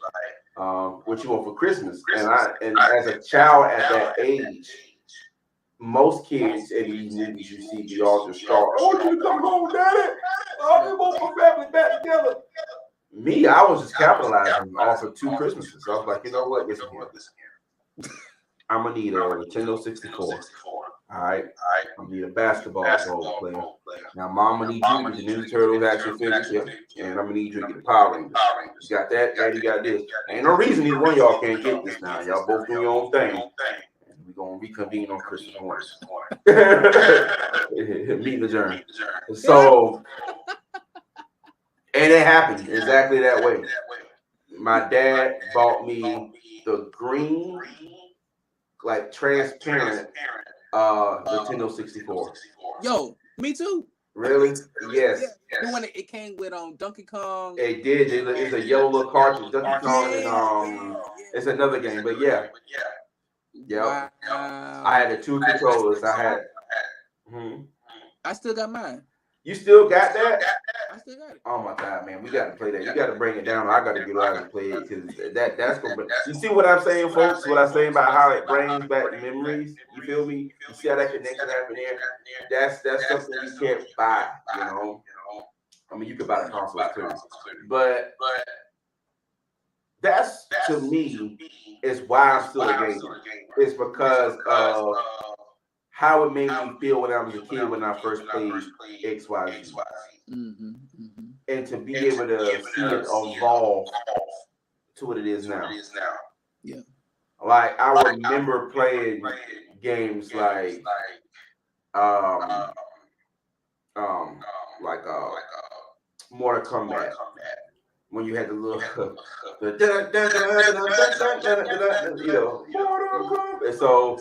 what you want for Christmas? And as a child at that age, most kids in these movies you see be all just start, I want you to come home, Daddy. I want my family back together. Me, I was just capitalizing off of two Christmases. So I was like, you know what? Listen here. I'm gonna need a Nintendo 64. All right. I'm gonna need a basketball role player. Now, Mom, I'm gonna need you to get the Ninja Turtles action figures, and I'm gonna need you to get the Power Rangers. You got that? Daddy got this. Ain't no reason either one of y'all can't get this now. Y'all both doing your own thing. We're gonna reconvene on Christmas morning. Meet the journey. So, and it happened exactly that way. My dad bought me the green, like transparent Nintendo 64. Yo, me too. Really? Yes. The one that it came with Donkey Kong. It did. It's a yellow cartridge. Donkey Kong and it's another game, but yeah. Yeah. Wow. I had the two controllers. I still got mine. You still got that? I still got it. Oh my God, man, we got to play that. You got to bring it down. I got to get out and play it because that's gonna be. You see what I'm saying, folks? What I'm saying about how it brings back memories. You feel me? You see how that connection happened there? That's something you can't buy. I mean, you could buy the console too, but that's to me is why I'm still a gamer. It's because of how it made me feel when I was a kid when I first played XYZ. And to be able to see it evolve to what it is now. Yeah. Like I remember playing games like Mortal Kombat. When you had the little and so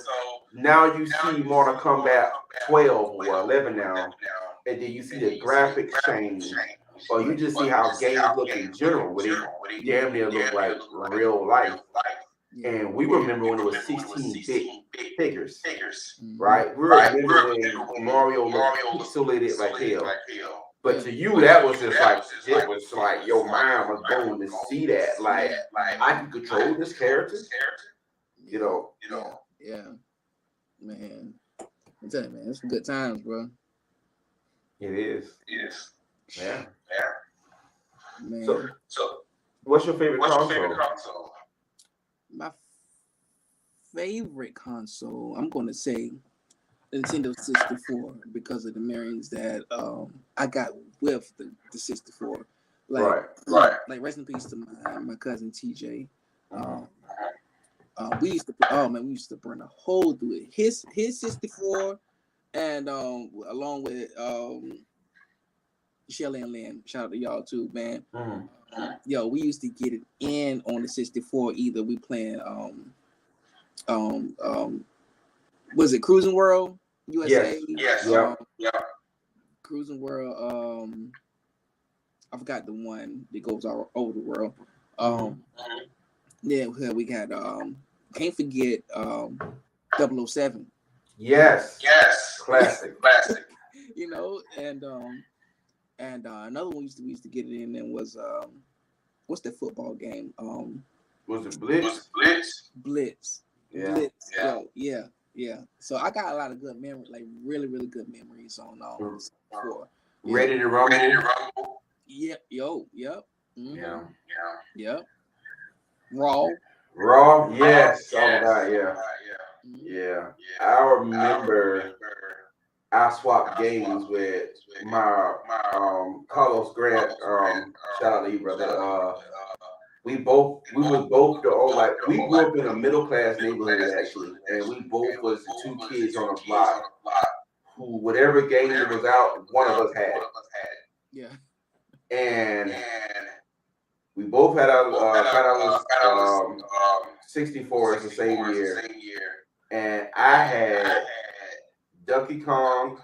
now you see Mortal Kombat 12 or 11 now, and then you see the graphics change, or you just see how games look in general, where they damn near look like real life. And we remember when it was 16-bit figures, right? We remember when Mario looked pixelated like hell. But to you, that was just like, it was like your mind was going to see that. Like I can control this character. Yeah, man. I'm telling you, man, it's some good times, bro. It is. Yeah. Man. So what's your favorite console? My favorite console, I'm gonna say Nintendo 64 because of the memories that I got with the 64. Like, like rest in peace to my cousin TJ. We used to burn a hole through it. His 64, and along with Shelly and Lynn. Shout out to y'all too, man. Yo, we used to get it in on the 64. Either we playing was it Cruising World USA? Yes. Cruising World. I forgot the one that goes all over the world. Yeah, we got can't forget 007. Yes. Classic. You know, and another one we used to get it in and was what's the football game? Was it Blitz? Blitz. Yeah. Blitz. Yeah. So I got a lot of good memories, like really, really good memories on for Ready to Rumble. Yep. Yeah. Yep. Raw. Yes. Oh my God. Yeah. I remember I swapped games with my Carlos Grant. Shout out to you, brother. We was both the old, like, we grew up in a middle class neighborhood actually, and we both was the two kids on the block who whatever game that was out, one of us had it. Yeah. And we both had our 64 is the same year, and I had Donkey Kong,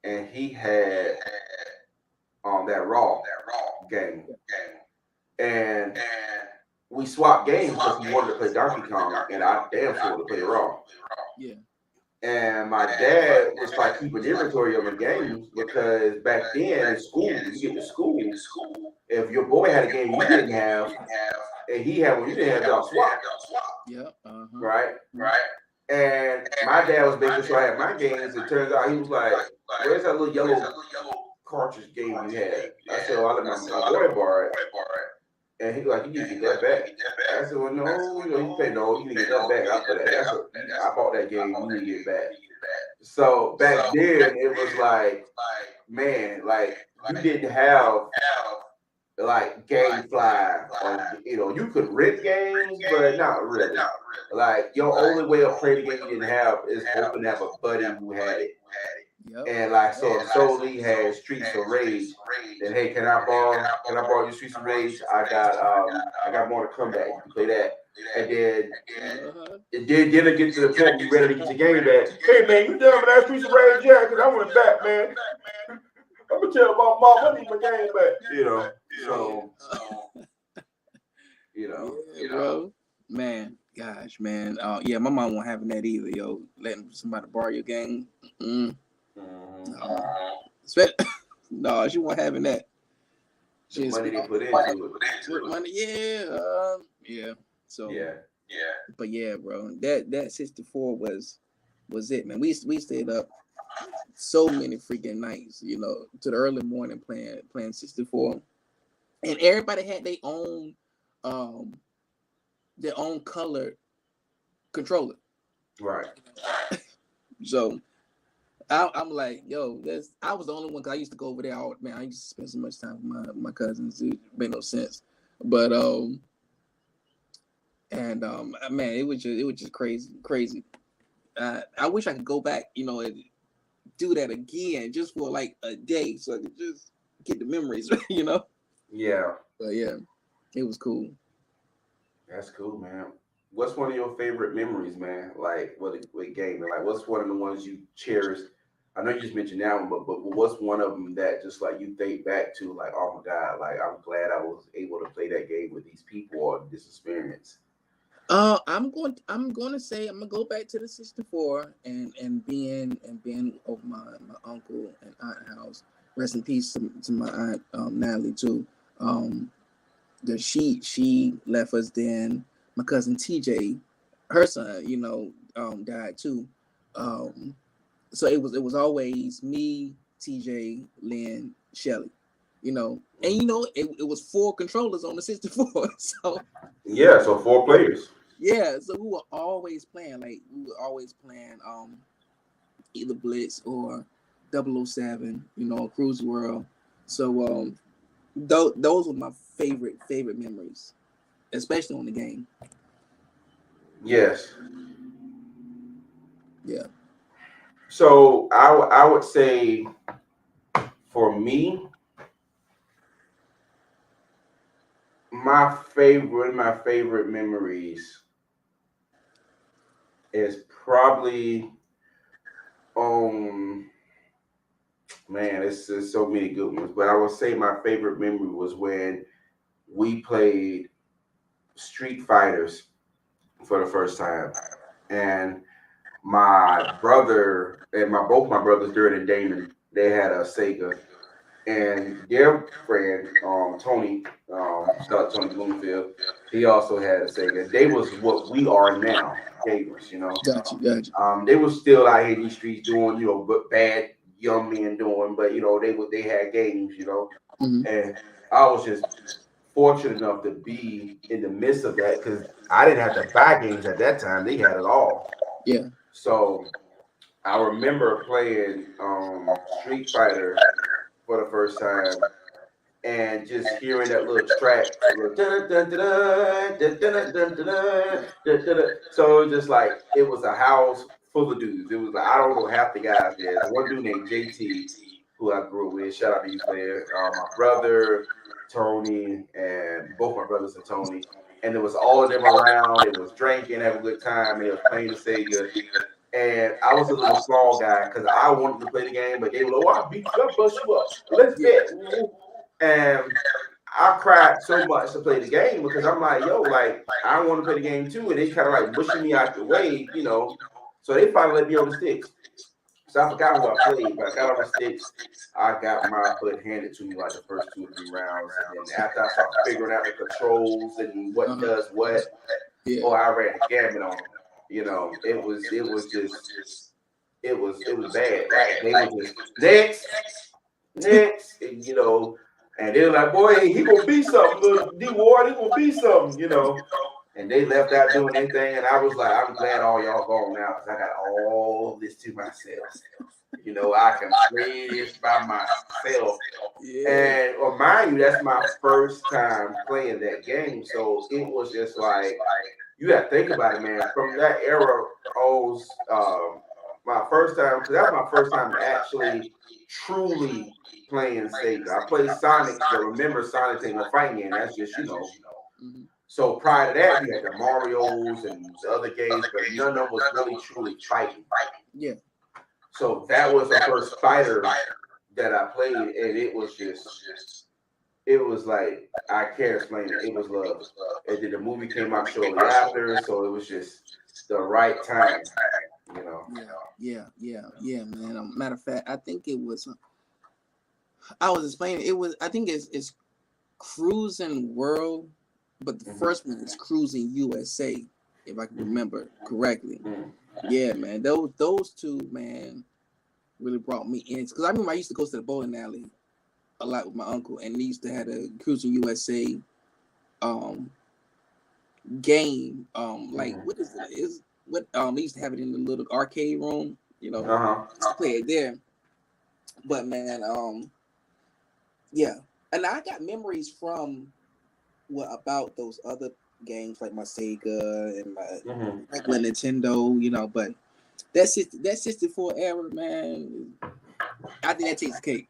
and he had that Raw game. And we swapped games because he wanted to play Donkey Kong, and I damn sure wanted to play Raw. Yeah. And my dad was like keeping inventory of the games because back then in school, you get to school, if your boy had a game you didn't have, and he had one you didn't have, y'all swap. Yeah. Right. And my dad was making sure I had my games. It turns out he was like, "Where's that little yellow cartridge game you had?" I said, "Oh, I let my boy borrow it." And he was like, "You need to get that back." I said, "Well, no, he said, no, you need to get that back. I bought that game, you need to get it back." So back then it was like, man, like you didn't have like GameFly, or you could rent games, but not really. Like your only way of playing the game you didn't have is hoping to have a buddy who had it. Yep. And like so, if Soul Lee had Streets of Rage, then hey, can I borrow your Streets of Rage? I got more to come back. You can play that. And then then it get to the point where you ready to get your game back. Hey man, you done with that Streets of Rage yet? Because I want it back, man. I'm gonna tell my mom I need my game back. So bro. Man, gosh, man. Yeah, my mom won't having that either, yo. Letting somebody borrow your game. No, she won't having that. The money they put into it. Money, yeah. So yeah. But yeah, bro, that 64 was it, man. We stayed up so many freaking nights, to the early morning playing 64, and everybody had their own colored controller. Right. So I'm like, yo, I was the only one because I used to go over there all, man. I used to spend so much time with my cousins. It made no sense. But man, it was just crazy. I wish I could go back, and do that again just for like a day so I could just get the memories, Yeah. But yeah, it was cool. That's cool, man. What's one of your favorite memories, man? Like with gaming? Like what's one of the ones you cherish? I know you just mentioned that one, but what's one of them that just like you think back to, like, oh my God, like I'm glad I was able to play that game with these people or this experience? I'm going to say I'm gonna go back to the 64 and being over my uncle and aunt house. Rest in peace to my aunt Natalie too. That she left us then. My cousin TJ, her son, died too. So it was always me, TJ, Lynn, Shelly, and it was 4 controllers on the 64. So Yeah, so 4 players. yeah, so we were always playing either Blitz or 007, Cruise World. So those were my favorite memories, especially on the game. Yes. Yeah. So I would say for me, my favorite memories is probably man, it's so many good ones. But I would say my favorite memory was when we played Street Fighters for the first time, and my brother and both my brothers, Jared and Damon, they had a Sega, and their friend Tony, shout out Tony Bloomfield, he also had a Sega. They was what we are now, gamers. Gotcha. They was still out here in these streets doing but bad young men doing, but they had games, Mm-hmm. and I was just fortunate enough to be in the midst of that because I didn't have to buy games at that time. They had it all. Yeah. So I remember playing Street Fighter for the first time and just hearing that little track. So it was just like it was a house full of dudes. It was like I don't know half the guys there. There's one dude named JT who I grew up with. Shout out to you, player. My brother Tony and both my brothers and Tony. And there was all of them around. It was drinking, having a good time, and it was playing the Sega. And I was a little small guy because I wanted to play the game, but they were like, "Oh, I'll beat you up, bust you up. Let's bet." And I cried so much to play the game because I'm like, yo, like, I want to play the game too. And they kind of like pushing me out the way, So they finally let me on the sticks. So I forgot who I played, but I got on the sticks. I got my butt handed to me like the first 2 or 3 rounds. And then after I started figuring out the controls and what does what, I ran the gamut on them. It was bad. Like they were just next, and they were like, boy, he gonna be something, little D Ward, he gonna be something, And they left out doing anything, and I was like, I'm glad all y'all gone now because I got all this to myself. I can play this by myself. Yeah. And mind you, that's my first time playing that game. So it was just like, you got to think about it, man. From that era, my first time, because that was my first time actually truly playing Sega. I played Sonic, but remember Sonic ain't no fighting game. That's just, Mm-hmm. So prior to that, you had the Marios and the other games, but none of them was really truly fighting. Yeah. So that was the first fighter that I played, and it was like, I can't explain it. It was love. And then the movie came out shortly after, so it was just the right time, Yeah, man. Matter of fact, I think it was. I was explaining. I think it's Cruising World, but the first one is Cruising USA, if I can remember correctly. Yeah, man. Those two, man, really brought me in because I remember I used to go to the bowling alley a lot with my uncle, and he used to have a Cruising USA game. Like what is it? He used to have it in the little arcade room, used to play it there. But man, yeah. And I got memories from about those other games like my Sega and my regular Nintendo, but that 64 era, man, I think that takes the cake.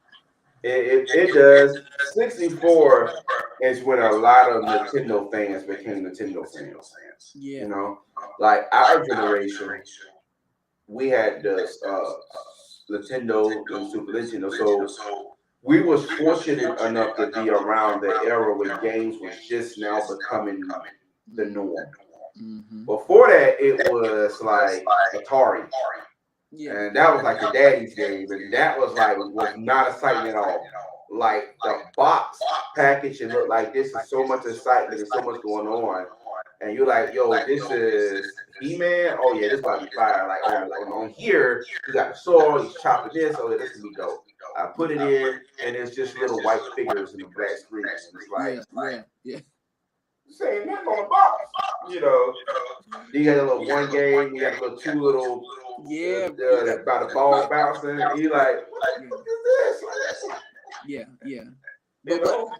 It does. 64 is when a lot of Nintendo fans became Nintendo fans. Yeah. Like our generation, we had the Nintendo and Super Nintendo, so we was fortunate enough to be around the era when games was just now becoming the norm. Mm-hmm. Before that, it was like Atari. Yeah. And that was like the daddy's game, and that was not exciting at all. Like the box package, it looked like this is so much excitement and so much going on. and you're like, yo, this is He-Man. Oh yeah, this about to be fire. Like on here, you got the sword. He's chopping this. Oh yeah, this can be dope. I put it in, and it's just little white figures in the black screen. And it's like, saying nothing on the box, you know. You got a little one game, you got a little two little, about a ball bouncing. And you like, what the fuck is this? Yeah.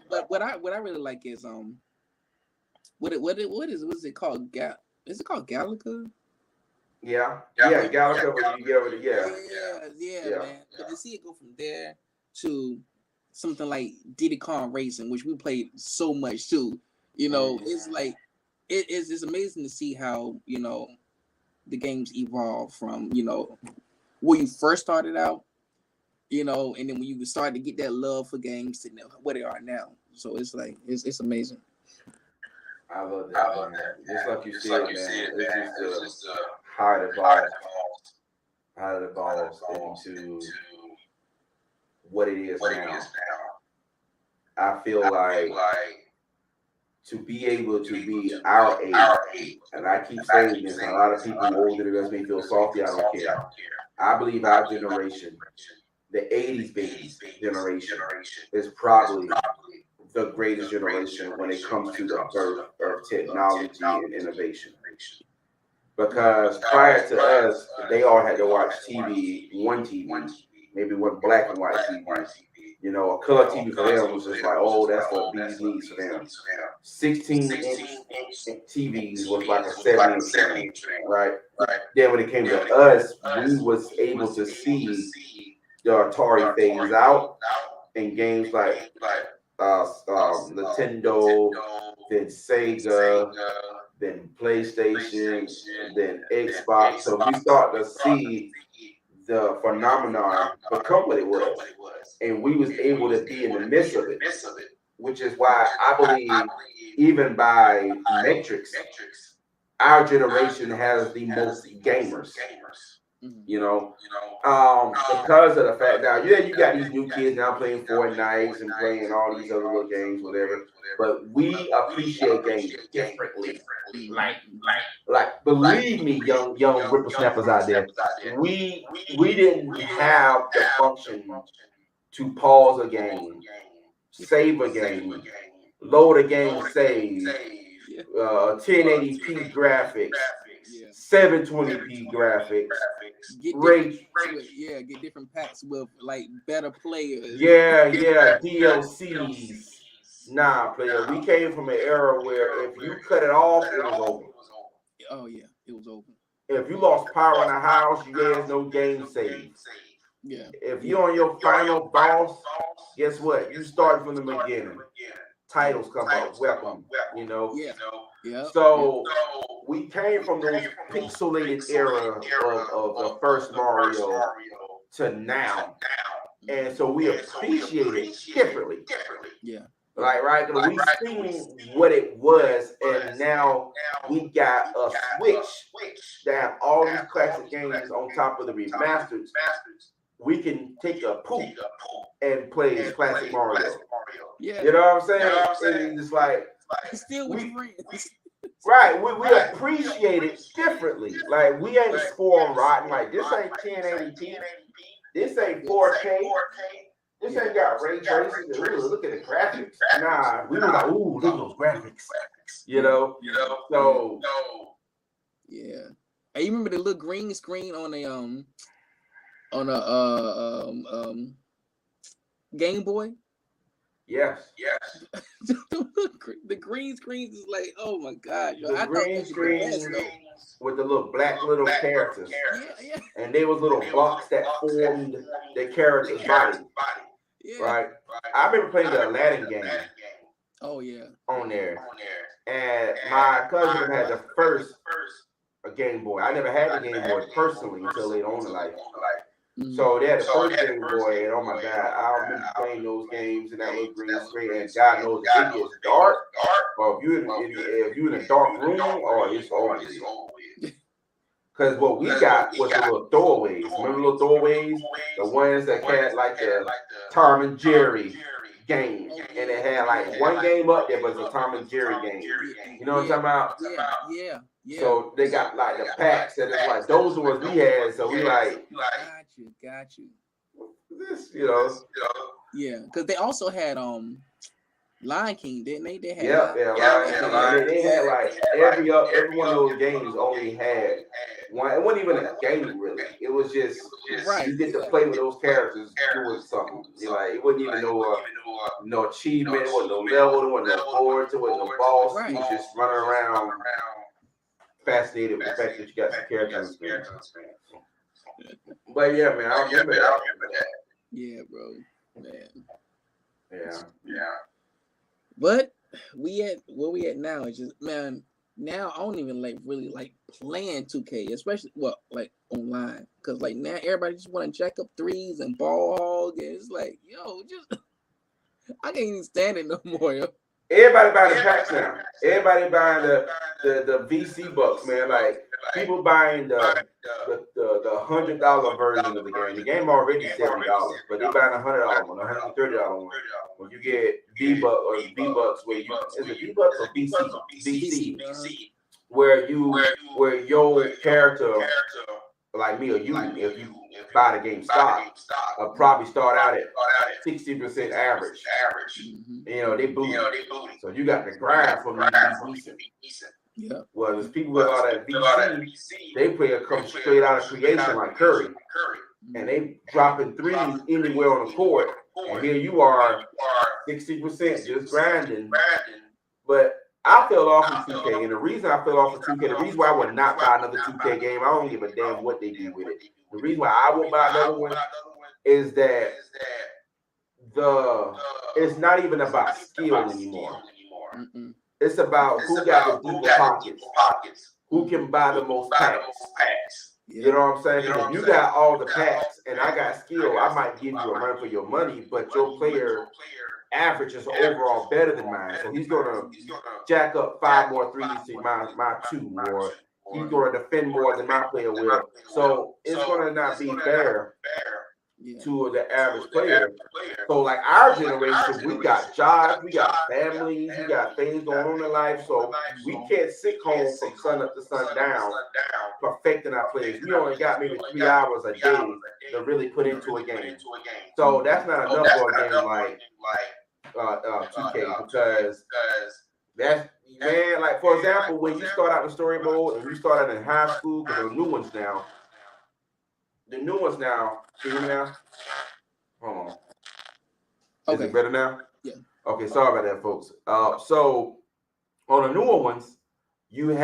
But what I really like is what is it called? Is it called Galaga? Yeah, Galaga. When you get over yeah, man. But to see it go from there to something like Diddy Kong Racing, which we played so much too. You know, it's like it's amazing to see how, you know, the games evolve from, you know, where you first started out, you know, and then when you start to get that love for games to where they are now. So it's like it's amazing. I love that, man. Just like you said, man. It's just how it evolves into what it is now. I feel like to be able to be our age, and I keep saying this, and a lot of people older than us may feel salty. I don't care. I believe our generation, the 80s babies generation, is probably the greatest generation when it comes to the birth of technology and innovation. Because prior to us, they all had to watch one TV, maybe one black and white TV. You know, a color TV for them was just like, oh, that's what bees needs for them. 16-inch TVs was like a 7-inch thing, right? Then when it came to us, we was able to see the Atari phase out in games like Nintendo, then Sega, then PlayStation, then Xbox. So we start to see the phenomenon become what it was, and we was able to be in the midst of it, which is why I believe even by metrics, our generation has the most gamers. You know, because of the fact now, you got these new kids now playing Fortnite and playing all these other little games, whatever. But we appreciate games differently. Like, believe me, young whippersnappers out there, we didn't have the function to pause a game, save a game, load a game, save, 1080p graphics, 720p graphics. Get different packs with like better players. DLCs. Nah, player. We came from an era where if you cut it off, it was over. Oh yeah, it was over. If you lost power in the house, you had no game save. Yeah. If you're on your final boss, guess what? You start from the beginning. Titles come up, weapon, you know. Yeah. So we came from those pixelated era of the first Mario to now, and so we appreciate it differently. Yeah. Like, right? Because we seen what it was, and now we got a Switch that have all these classic games on top of the remasters. We can take a poop and play this classic Mario. Yeah. You know what I'm saying? And it's like still with friends. Right, we appreciate it differently. Like, we ain't spoiled rotten. Like, this ain't 1080p. This ain't 4K. This ain't got ray tracing. Look at the graphics. Nah, we were like, ooh, look at those graphics. You know? So yeah. Hey, you remember the little green screen on a Game Boy? Yes. The green screens is like, oh my god. The green screens with the little black characters. Yeah. And they was little blocks that formed the character's body. Yeah. Right? I remember playing the Aladdin game. Oh yeah. On there. And my cousin had the first Game Boy. I never had the Game Boy personally until later on in life. So they had the first Game Boy, and oh my god, I remember playing those games in that little green screen. And God knows if it gets dark, or if you're in a dark room, or it's over. Because what we got was the little throwaways. Remember the little throwaways? The ones that had like the Tom and Jerry, game, and it had like one game up there, but it's a Tom and Jerry game. You know what I'm talking about? Yeah. So they got like the packs, and it's like those are what we had. So we like, got you. This, Yeah, because they also had Lion King, didn't they? They had They had like every one of those games only had one. It wasn't even a game really. It was just you get to play with those characters doing something. It wasn't even no achievement, it wasn't no level, it wasn't no boards, it wasn't no boss. You was just running around fascinated with the fact that you got some characters. But yeah, man, I remember that. Yeah, bro. Man. Yeah. But where we at now is just, man, now I don't even really like playing 2K, especially like online. Cause like now everybody just want to jack up threes and ball hog, and it's like, yo, just I can't even stand it no more, yo. Everybody buying the packs now. Everybody buying the VC bucks, man. Like people buying the $100 version of the game. The game already $70, but they buying $100 one, $130 one. When you get V-Bucks, where you is it V-Bucks or VC? Where your character, like me or you, if you buy the game stock, probably start out at 60% average. Mm-hmm. They booty. So you got the grind for me to be decent. Yeah. Well, there's people with all that VC, they play come straight out of creation like Curry. And they dropping threes anywhere on the court. And here you are, 60% just grinding. But I fell off in 2K, and the reason I fell off in 2K, the reason why I would not buy another 2K game, I don't give a damn what they do with it. The reason why I won't buy another one is that it's not even about skill anymore. Mm-mm. It's about who got the deeper pockets, who can buy the most packs. Yeah. You know what I'm saying? If you got all the packs and I got skill, I might give you a run for your money, but your player average is overall better than mine. So he's gonna jack up 5 more threes to my 2, or he's gonna defend more than my player will. So it's gonna not be fair to the average player. So like our generation, we got jobs, we got families, we got things going on in life. So we can't sit home from sun up to sundown perfecting our players. We only got maybe 3 hours a day to really put into a game. So that's not enough for a game like 2K, because that's, man, like for example, when you start out in story mode and you start out in high school, because the new ones now, can you hear me now? Hold on. Okay. Is it better now? Yeah. Okay, sorry about that, folks. So on the newer ones, you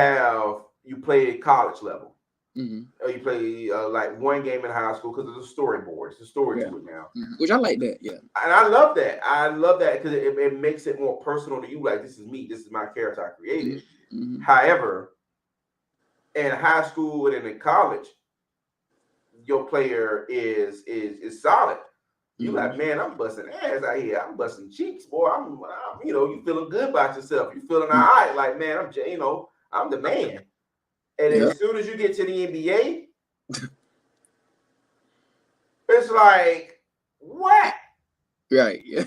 play college level. Mm-hmm. Or you play like one game in high school because of the storyboard. It's a story to it now. Mm-hmm. Which I like that, yeah. And I love that. I love that because it makes it more personal to you. Like, this is me. This is my character I created. Mm-hmm. However, in high school and in college, your player is solid. You like, man, I'm busting ass out here. I'm busting cheeks, boy. I'm you feeling good about yourself. You feeling all right. Like, man, I'm the man. And as soon as you get to the NBA, it's like, what? Right, yeah.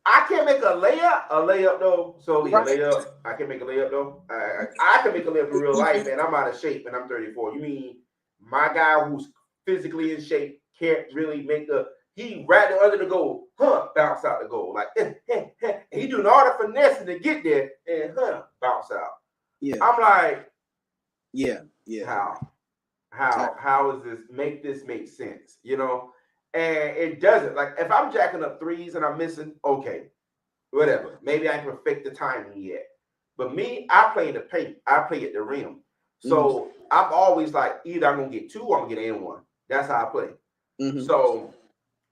I can't make a layup though. So yeah, layup. I can make a layup though. I can make a layup in real life, man. I'm out of shape and I'm 34. You mean my guy who's physically in shape can't really make he right there under the goal, bounce out the goal. Like, he doing all the finessing to get there and bounce out. Yeah. I'm like, yeah. How is this? Make this make sense? And it doesn't. Like, if I'm jacking up threes and I'm missing, okay, whatever. Maybe I can perfect the timing yet. But me, I play in the paint. I play at the rim. So I'm always like, either I'm gonna get 2 or I'm gonna get an N1. That's how I play. Mm-hmm. So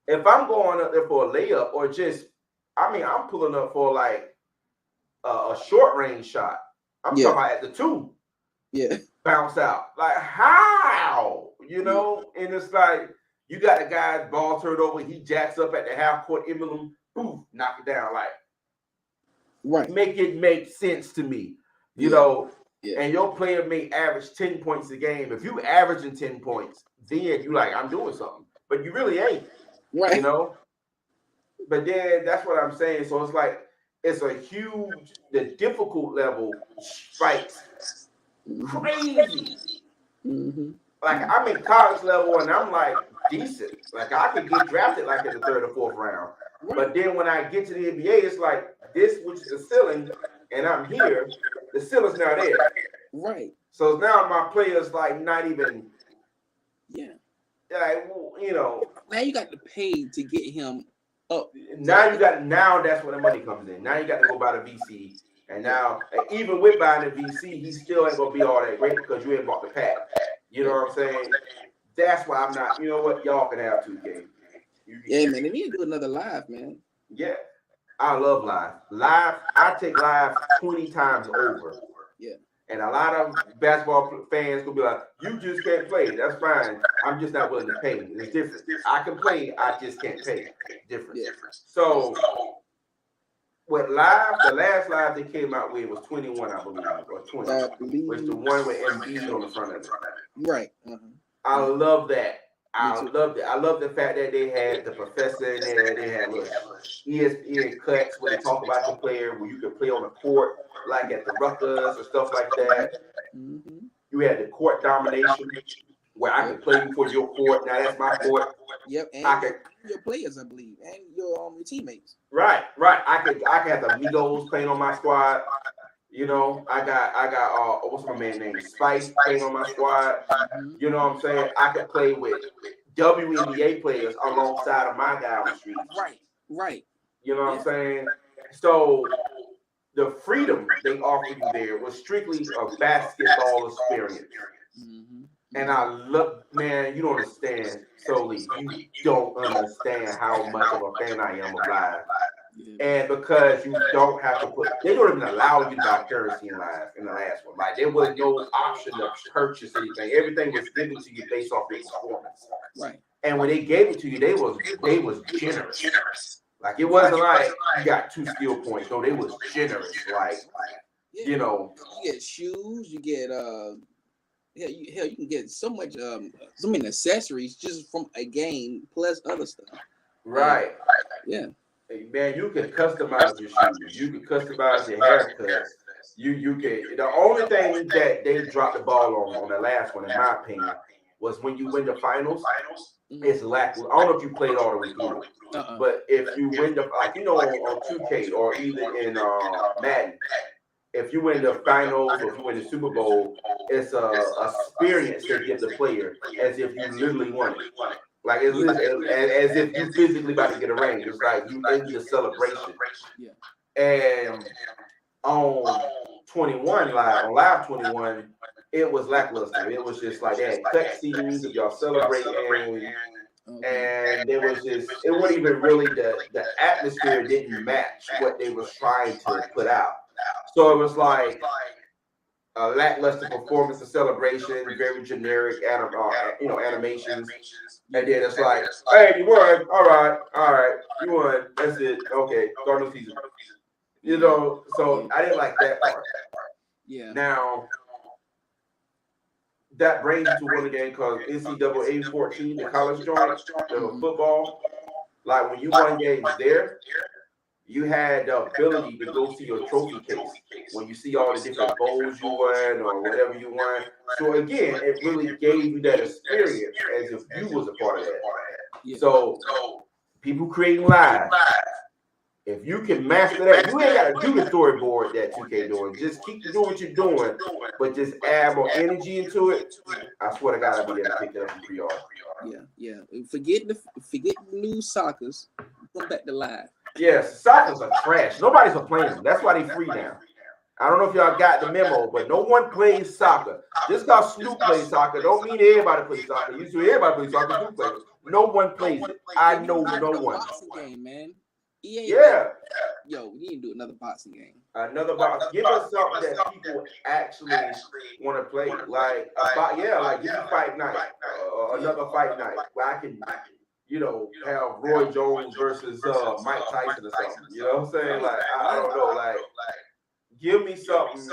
if I'm going up there for a layup or I'm pulling up for like a short range shot. I'm talking about at the 2. Yeah. Bounce out. Like, how? And it's like, you got the guy ball turned over, he jacks up at the half court emblem, poof, knock it down. Like, right. Make it make sense to me. And your player may average 10 points a game. If you averaging 10 points, then you like, I'm doing something. But you really ain't. Right. But then that's what I'm saying. So it's like it's a huge the difficult level spikes crazy. Mm-hmm. Like I'm in college level and I'm like decent. Like I could get drafted like in the third or fourth round. Right. But then when I get to the NBA, it's like this, which is the ceiling, and I'm here. The ceiling's now there. Right. So now my players like not even Yeah. like Now you got to pay to get him up. now that's when the money comes in. Now you got to go buy the VC. And now even with buying the VC, he still ain't gonna be all that great because you ain't bought the pack. You know what I'm saying? That's why I'm not. You know what? Y'all can have 2K. Yeah, man. They need to do another live, man. Yeah, I love live. Live, I take live 20 times over. Yeah. And a lot of basketball fans will be like, "You just can't play." That's fine. I'm just not willing to pay. It's different. I can play. I just can't pay. Different. Yeah. So with live, the last live they came out with was 21, I believe, or 20, which the one with Embiid on the front of it. Right. I love that. I love it. I love the fact that they had the professor in there. They had little ESPN cuts where they talk about the player, where you could play on the court, like at the Rutgers or stuff like that. Mm-hmm. You had the court domination, where I could play for your court. Now that's my court. Yep. And I could, your players, I believe, and your teammates. right. I could have the Migos playing on my squad. You know, I got what's my man name? Spice playing on my squad. Mm-hmm. You know what I'm saying? I could play with WNBA players alongside of my guy on the street. Right. You know what I'm saying? So the freedom they offer you there was strictly a basketball experience. Mm-hmm. And I love, man, you don't understand, Soli. You don't understand how much of a fan I am of live. Yeah. And because you don't have to they don't even allow you to buy currency in live in the last one. Like there was no option to purchase anything. Everything was given to you based off your performance. Right. And when they gave it to you, they was generous. Like it wasn't like you got 2 skill points. No, they was generous. Like you know, you get shoes, you get you can get so many accessories just from a game plus other stuff. Right. Yeah. Hey, man, you can customize your shoes. You can customize your haircuts. You can. The only thing that they dropped the ball on the last one, in my opinion, was when you win the finals. Mm-hmm. It's lackluster. I don't know if you played all the way through, but if you win the on 2K or even in Madden, if you win the finals or if you win the Super Bowl, it's a experience they give the player as if you literally won it. Like it's as if you physically about to get a ring. It's like you in the celebration. Yeah. And on 21 on live 21, it was lackluster. It was just like they had cut scenes of y'all celebrating, and it wasn't even really the atmosphere didn't match what they were trying to put out. So it was like a lackluster performance of celebration, very generic animations. And then it's like, hey, you won. All right, you won. That's it. Okay, start the season. You know, so I didn't like that part. Yeah. Now, that brings you to one again called NCAA 14, the college joint, the football. Like when you won games there, you had the ability to go see your trophy case when you see all the different bowls you won or whatever you won. So again, it really gave you that experience as if you was a part of that. Yeah. So people creating live, if you can master that, you ain't got to do the storyboard that 2K doing. Just keep doing what you're doing, but just add more energy into it. I swear to God, I'll be able to pick that up and pre-order. Yeah. Forget the new soccers. Come back to live. Yes, soccers are trash. Nobody's playing them. That's why they free now. I don't know if y'all got the memo, but no one plays soccer. Just because Snoop plays soccer don't mean everybody plays soccer. You see everybody plays soccer. Snoop plays. No one plays it. I know no one. Boxing game, man. Yeah. Yo, we need to do another boxing game. Another boxing. Give us something that people actually want to play. Like give me fight night. Another fight night where I can have Roy Jones versus Mike Tyson or something. You know what I'm saying? Like, I don't know. Like, give me something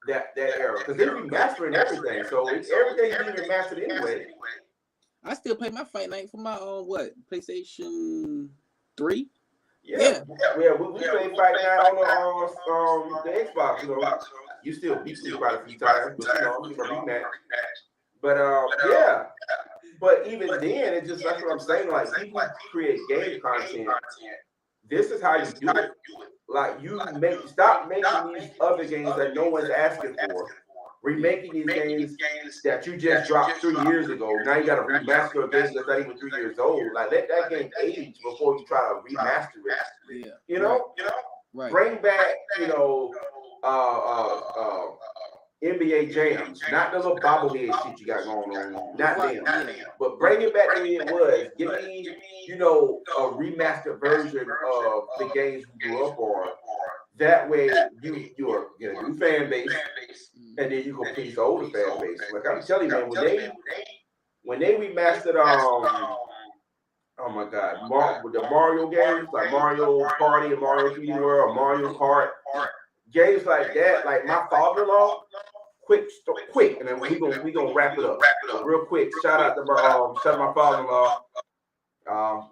that era. Because they be mastering everything. So everything's being mastered anyway. I still play my fight night for my PlayStation 3. Yeah. We played Fight Night on the Xbox. You know, you still beat me quite a few times, but you know, I'm gonna rematch. But yeah. But even then, it's just that's what I'm saying. Like people create game content. This is how you do it. Like you stop making these other games that no one's asking for. Remaking these games that you just dropped 3 years ago. Now you got to remaster a game that's not even 3 years old. Like let that game age before you try to remaster it. Yeah. You know, Right. Bring back, you know, NBA jams, not the little bobblehead shit you got going on, not them, but bring it back the way it was. Give me, you know, a remastered version of the games we grew up on. That way, you're get a new fan base, and then you can please the older fan base. Like I'm telling you, man, when they remastered oh my God, the Mario games like Mario Party and Mario 3D World, Mario Kart, games like that, like my father-in-law. Quick, and then we gonna wrap it up real quick. Shout out my father-in-law.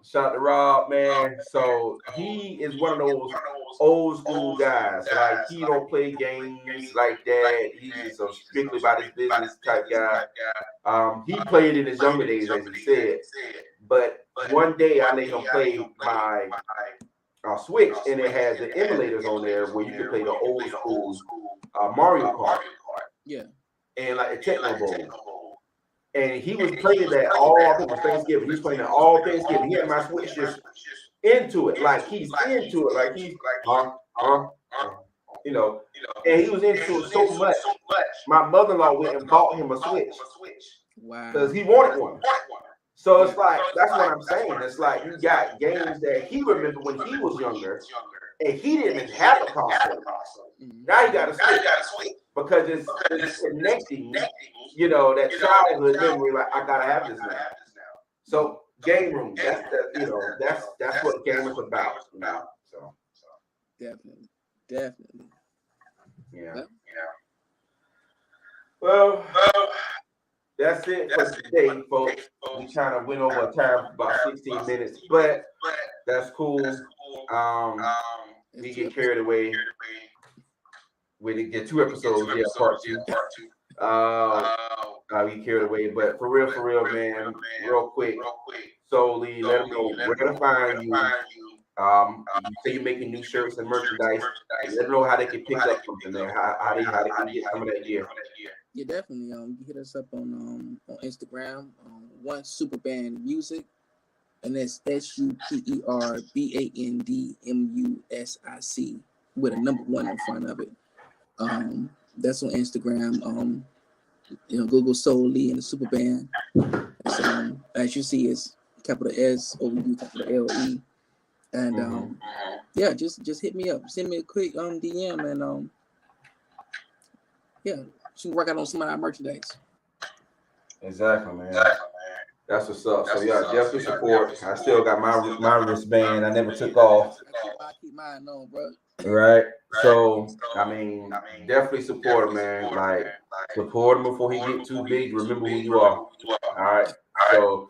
Shout out to Rob, man. So he is one of those old school guys. Like he don't play games like that. He's a strictly about his business type guy. He played in his younger days, as he said. But one day I let him play my Switch, and it had the emulators on there where you could play the old school Mario Kart. Yeah. And like a Techno Bowl. And he was playing that all Thanksgiving. He was playing that all Thanksgiving. He had my Switch just into it. Like he's into it. Like he's you know. And he was into it so much. My mother-in-law went and bought him a Switch. Wow. Because he wanted one. So it's like, that's what I'm saying. It's like you got games that he remembered when he was younger, and he didn't even have a console. Now he got a Switch. Because it's connecting, you know, that childhood memory. Like I gotta have this now. So game room, that's what the game is about now. So definitely. Yeah. Well, that's it for today, folks. We kind of went over time for about 16 minutes, but that's cool. We get carried away. We didn't get 2 episodes, part 2. We carried away, but for real, man, real quick, solely let them know where to find you. You say you're making new shirts and merchandise. Let them know how they can pick up something there. How they can get some of that gear. Yeah, definitely. You hit us up on Instagram, One Superband Music, and that's SUPERBANDMUSIC with a number 1 in front of it. That's on Instagram. Google Soul Lee and the Superband. As you see, it's capital SOU, capital LE. And just hit me up. Send me a quick DM, and she can work out on some of our merchandise. Exactly, man. That's what's up. So definitely support. I still got my wristband. I never took off. I keep mine on, bro. Right. So I mean, definitely support him, man. Like support him before he get too big. Remember who you are. All right. So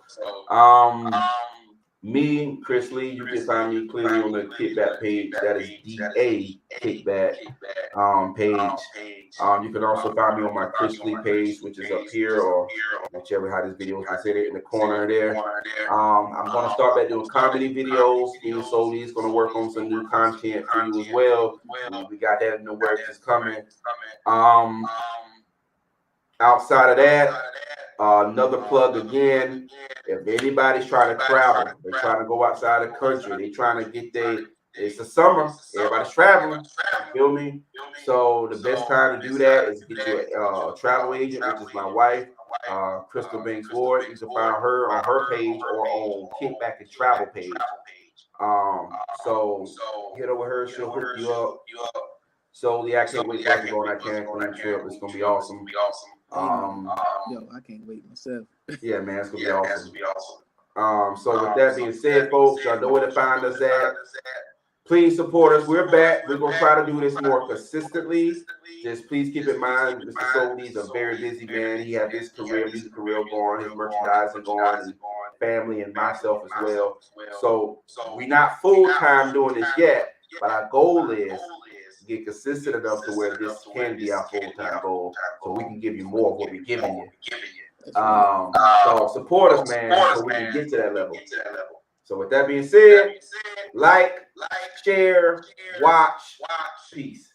me, Chris Lee, you can find me clearly on the Kickback page. That is DA Kickback page. You can also find me on my Chris Lee page, which is up here, or whichever how this video is considered, in the corner there. I'm gonna start back doing comedy videos. Me and Soli is gonna work on some new content for you as well. We got that in the works. It's coming. Outside of that, another plug again. If anybody's trying to travel, they're trying to go outside the country, they're trying to get it's the summer, everybody's traveling, you feel me? So the best time to do that is get you a travel agent, which is my wife, Crystal Banks Ward. You can find her on her page or on Kickback and Travel page. So get over her, she'll hook you up. So I can't wait for us to go on that Cancun trip. It's gonna be awesome. I can't wait myself. Yeah, man, it's gonna be awesome. So with that being said, folks, y'all know where to find us at. Please support us. We're back. We're gonna try to do this more consistently. Just please keep in mind, Mr. Soli is a very busy man. He has his music career going, his merchandising going, family and myself as well. So we're not full-time doing this yet, but our goal is to get consistent enough to where this can be our full-time goal, so we can give you more of what we're giving you. So support us, man, so we can get to that level. So with that being said, like, share, watch, peace.